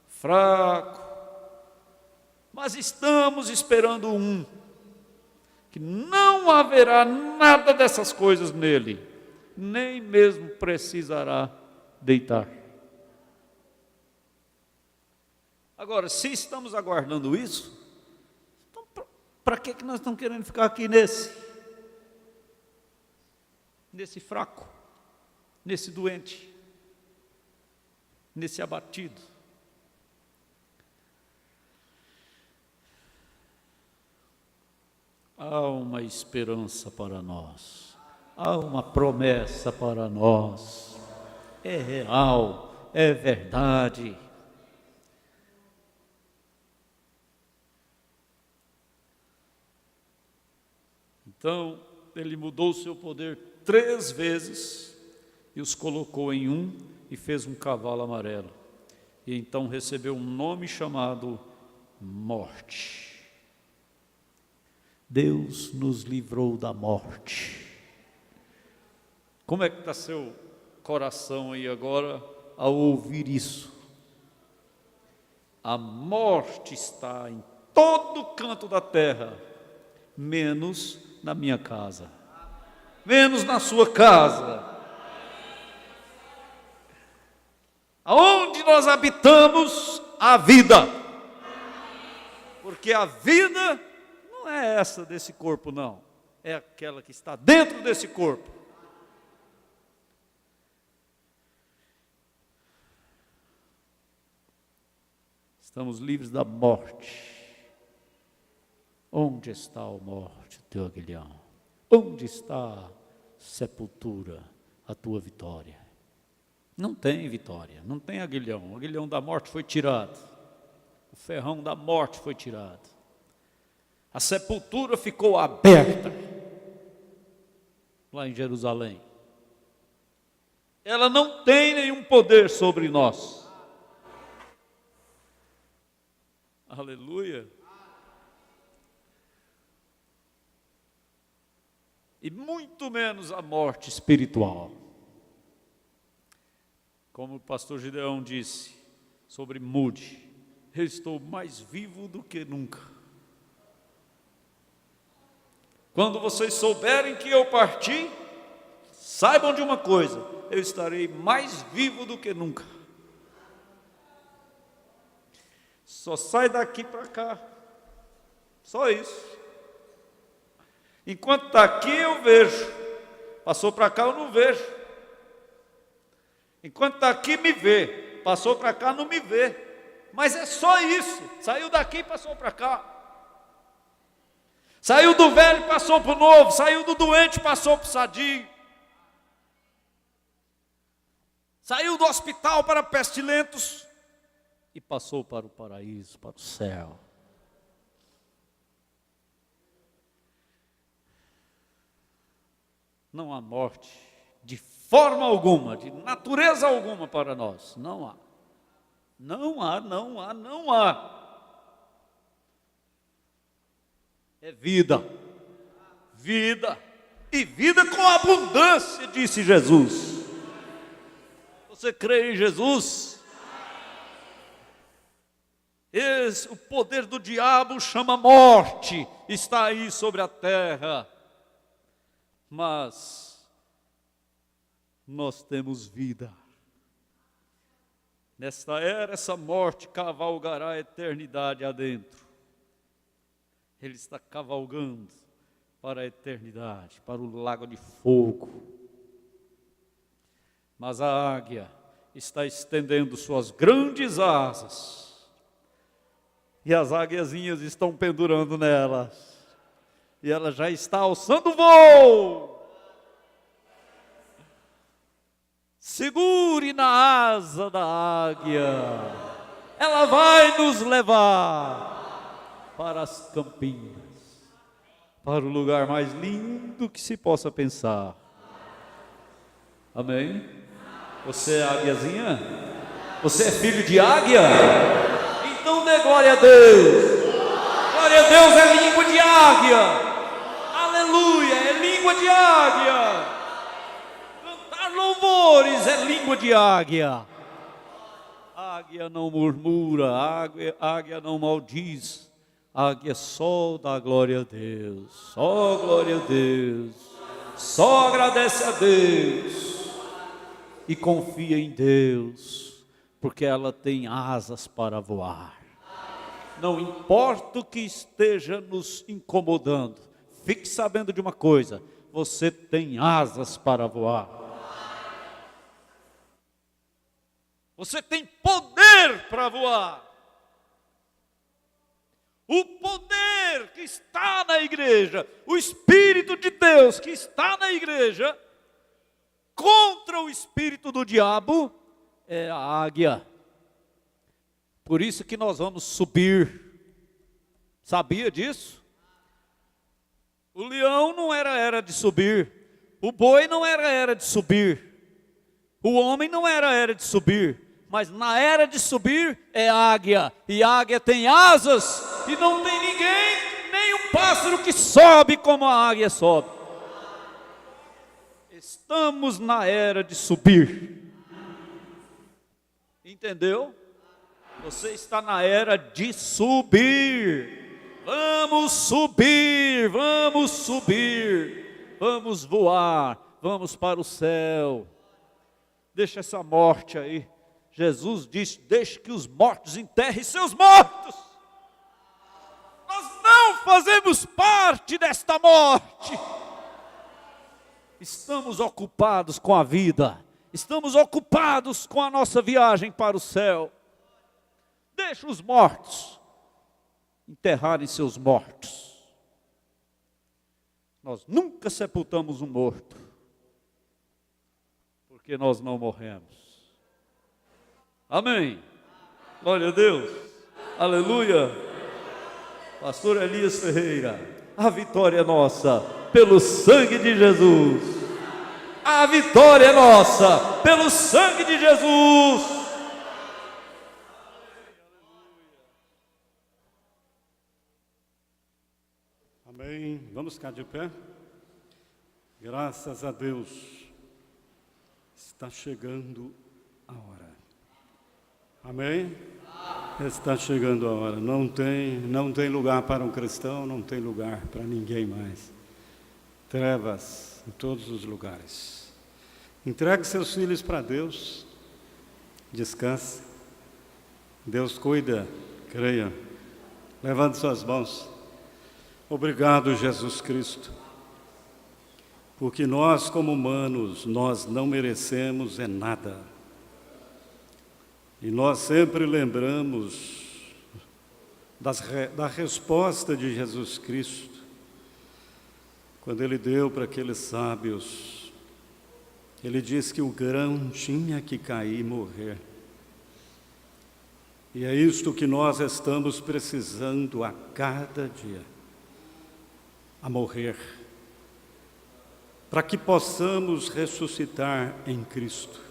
fraco. Mas estamos esperando que não haverá nada dessas coisas nele, nem mesmo precisará deitar. Agora, se estamos aguardando isso, então para que nós estamos querendo ficar aqui nesse fraco, nesse doente, nesse abatido? Há uma esperança para nós, há uma promessa para nós, é real, é verdade. Então, ele mudou o seu poder 3 vezes e os colocou em um e fez um cavalo amarelo. E então recebeu um nome chamado Morte. Deus nos livrou da morte. Como é que está seu coração aí agora ao ouvir isso? A morte está em todo canto da terra, menos na minha casa, menos na sua casa. Aonde nós habitamos, a vida. Porque a vida não é essa desse corpo, não. É aquela que está dentro desse corpo. Estamos livres da morte. Onde está a morte, o teu aguilhão? Onde está a sepultura, a tua vitória? Não tem vitória, não tem aguilhão. O aguilhão da morte foi tirado. O ferrão da morte foi tirado. A sepultura ficou aberta lá em Jerusalém. Ela não tem nenhum poder sobre nós. Aleluia. E muito menos a morte espiritual. Como o pastor Gideão disse sobre Moody, eu estou mais vivo do que nunca. Quando vocês souberem que eu parti, saibam de uma coisa, eu estarei mais vivo do que nunca. Só sai daqui para cá, só isso. Enquanto está aqui eu vejo, passou para cá eu não vejo. Enquanto está aqui me vê, passou para cá não me vê. Mas é só isso, saiu daqui e passou para cá. Saiu do velho, passou para o novo. Saiu do doente, passou para o sadio. Saiu do hospital para pestilentos e passou para o paraíso, para o céu. Não há morte de forma alguma, de natureza alguma para nós. Não há. Não há, não há, não há. É vida. Vida. E vida com abundância, disse Jesus. Você crê em Jesus? O poder do diabo chama morte, está aí sobre a terra. Mas nós temos vida. Nesta era, essa morte cavalgará a eternidade adentro. Ele está cavalgando para a eternidade, para o lago de fogo. Mas a águia está estendendo suas grandes asas. E as águiazinhas estão pendurando nelas. E ela já está alçando voo. Segure na asa da águia. Ela vai nos levar para as campinas, para o lugar mais lindo que se possa pensar. Amém? Você é águiazinha? Você é filho de águia? Então dê glória a Deus. Glória a Deus é língua de águia. Aleluia, é língua de águia. Cantar louvores é língua de águia. Águia não murmura, águia não maldiz. Águia só dá glória a Deus. Só glória a Deus. Só agradece a Deus. E confia em Deus, porque ela tem asas para voar. Não importa o que esteja nos incomodando, fique sabendo de uma coisa: você tem asas para voar. Você tem poder para voar. O poder que está na igreja, o Espírito de Deus que está na igreja, contra o espírito do diabo, é a águia. Por isso que nós vamos subir. Sabia disso? O leão não era de subir. O boi não era de subir. O homem não era de subir. Mas na era de subir é águia. E águia tem asas. E não tem ninguém, nem um pássaro que sobe como a águia sobe. Estamos na era de subir. Entendeu? Você está na era de subir. Vamos subir, vamos subir. Vamos voar, vamos para o céu. Deixa essa morte aí. Jesus disse: deixe que os mortos enterrem seus mortos. Nós não fazemos parte desta morte. Estamos ocupados com a vida. Estamos ocupados com a nossa viagem para o céu. Deixa os mortos enterrarem seus mortos. Nós nunca sepultamos um morto, porque nós não morremos. Amém. Glória a Deus. Aleluia. Pastor Elias Ferreira, a vitória é nossa pelo sangue de Jesus. A vitória é nossa pelo sangue de Jesus. Amém. Vamos ficar de pé? Graças a Deus. Está chegando a hora. Amém? Está chegando a hora. Não tem lugar para um cristão, não tem lugar para ninguém mais. Trevas em todos os lugares. Entregue seus filhos para Deus. Descanse. Deus cuida. Creia. Levante suas mãos. Obrigado, Jesus Cristo. Porque nós, como humanos, nós não merecemos nada. E nós sempre lembramos da resposta de Jesus Cristo, quando Ele deu para aqueles sábios. Ele disse que o grão tinha que cair e morrer. E é isto que nós estamos precisando a cada dia, a morrer, para que possamos ressuscitar em Cristo.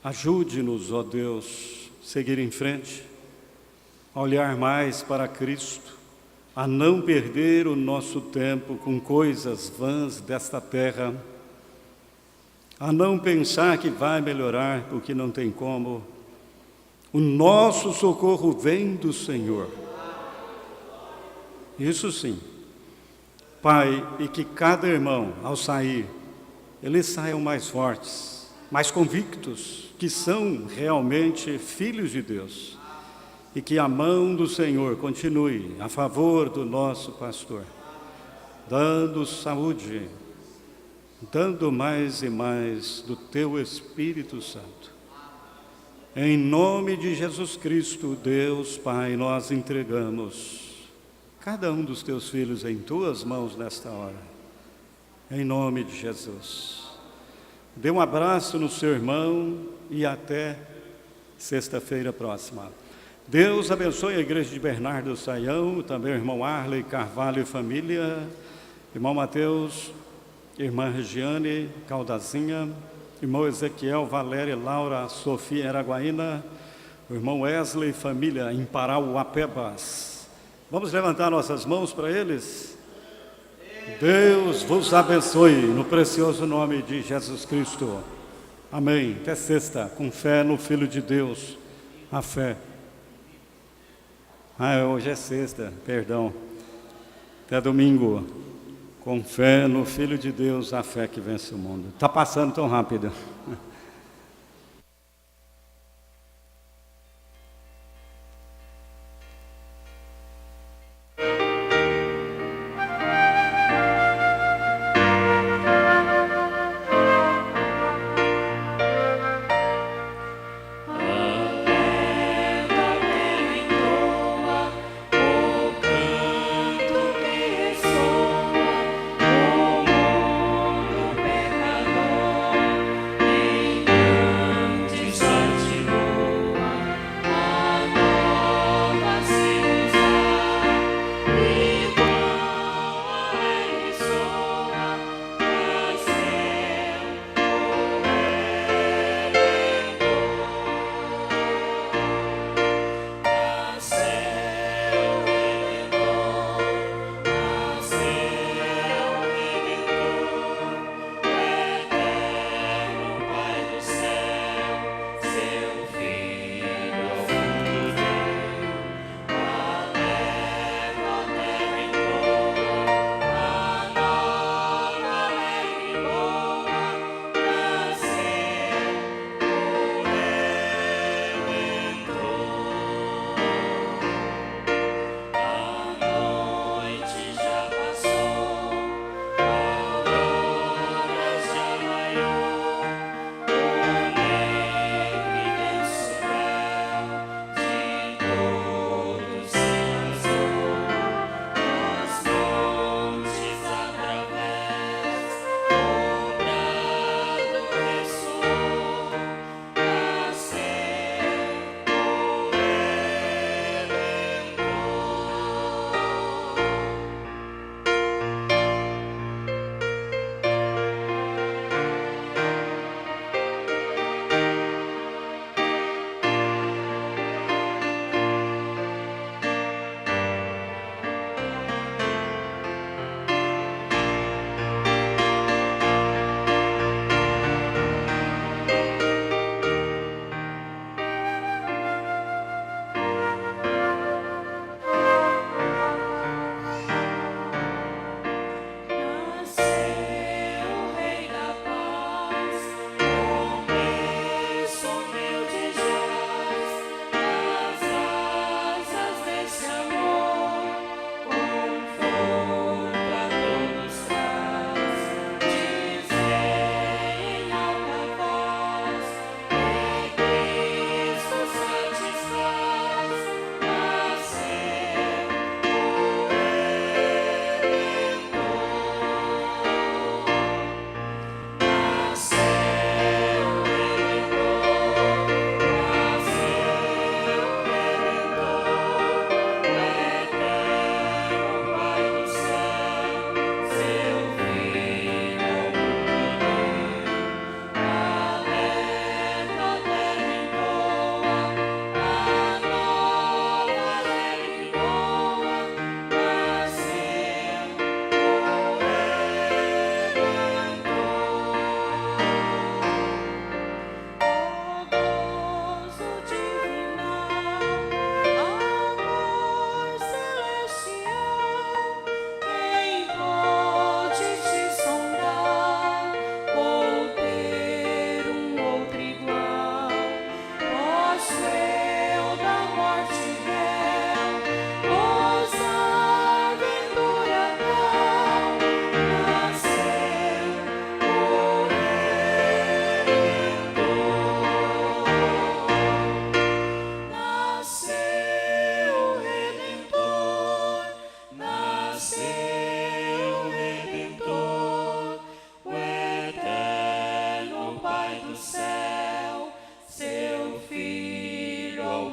Ajude-nos, ó Deus, seguir em frente, a olhar mais para Cristo, a não perder o nosso tempo com coisas vãs desta terra, a não pensar que vai melhorar, porque não tem como. O nosso socorro vem do Senhor. Isso sim. Pai, e que cada irmão, ao sair, eles saiam mais fortes, mais convictos, que são realmente filhos de Deus. E que a mão do Senhor continue a favor do nosso pastor, dando saúde, dando mais e mais do Teu Espírito Santo. Em nome de Jesus Cristo, Deus Pai, nós entregamos cada um dos Teus filhos em Tuas mãos nesta hora. Em nome de Jesus. Dê um abraço no seu irmão e até sexta-feira próxima. Deus abençoe a igreja de Bernardo do Saião, também o irmão Arley Carvalho e família, irmão Mateus, irmã Regiane Caldazinha, irmão Ezequiel, Valéria, Laura, Sofia Araguaína, o irmão Wesley e família em Parauapebas. Vamos levantar nossas mãos para eles? Deus vos abençoe, no precioso nome de Jesus Cristo. Amém. Até sexta, com fé no Filho de Deus, a fé. Hoje é sexta, perdão. Até domingo, com fé no Filho de Deus, a fé que vence o mundo. Está passando tão rápido. Ressoa o mundo pecador.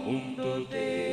mundo Deus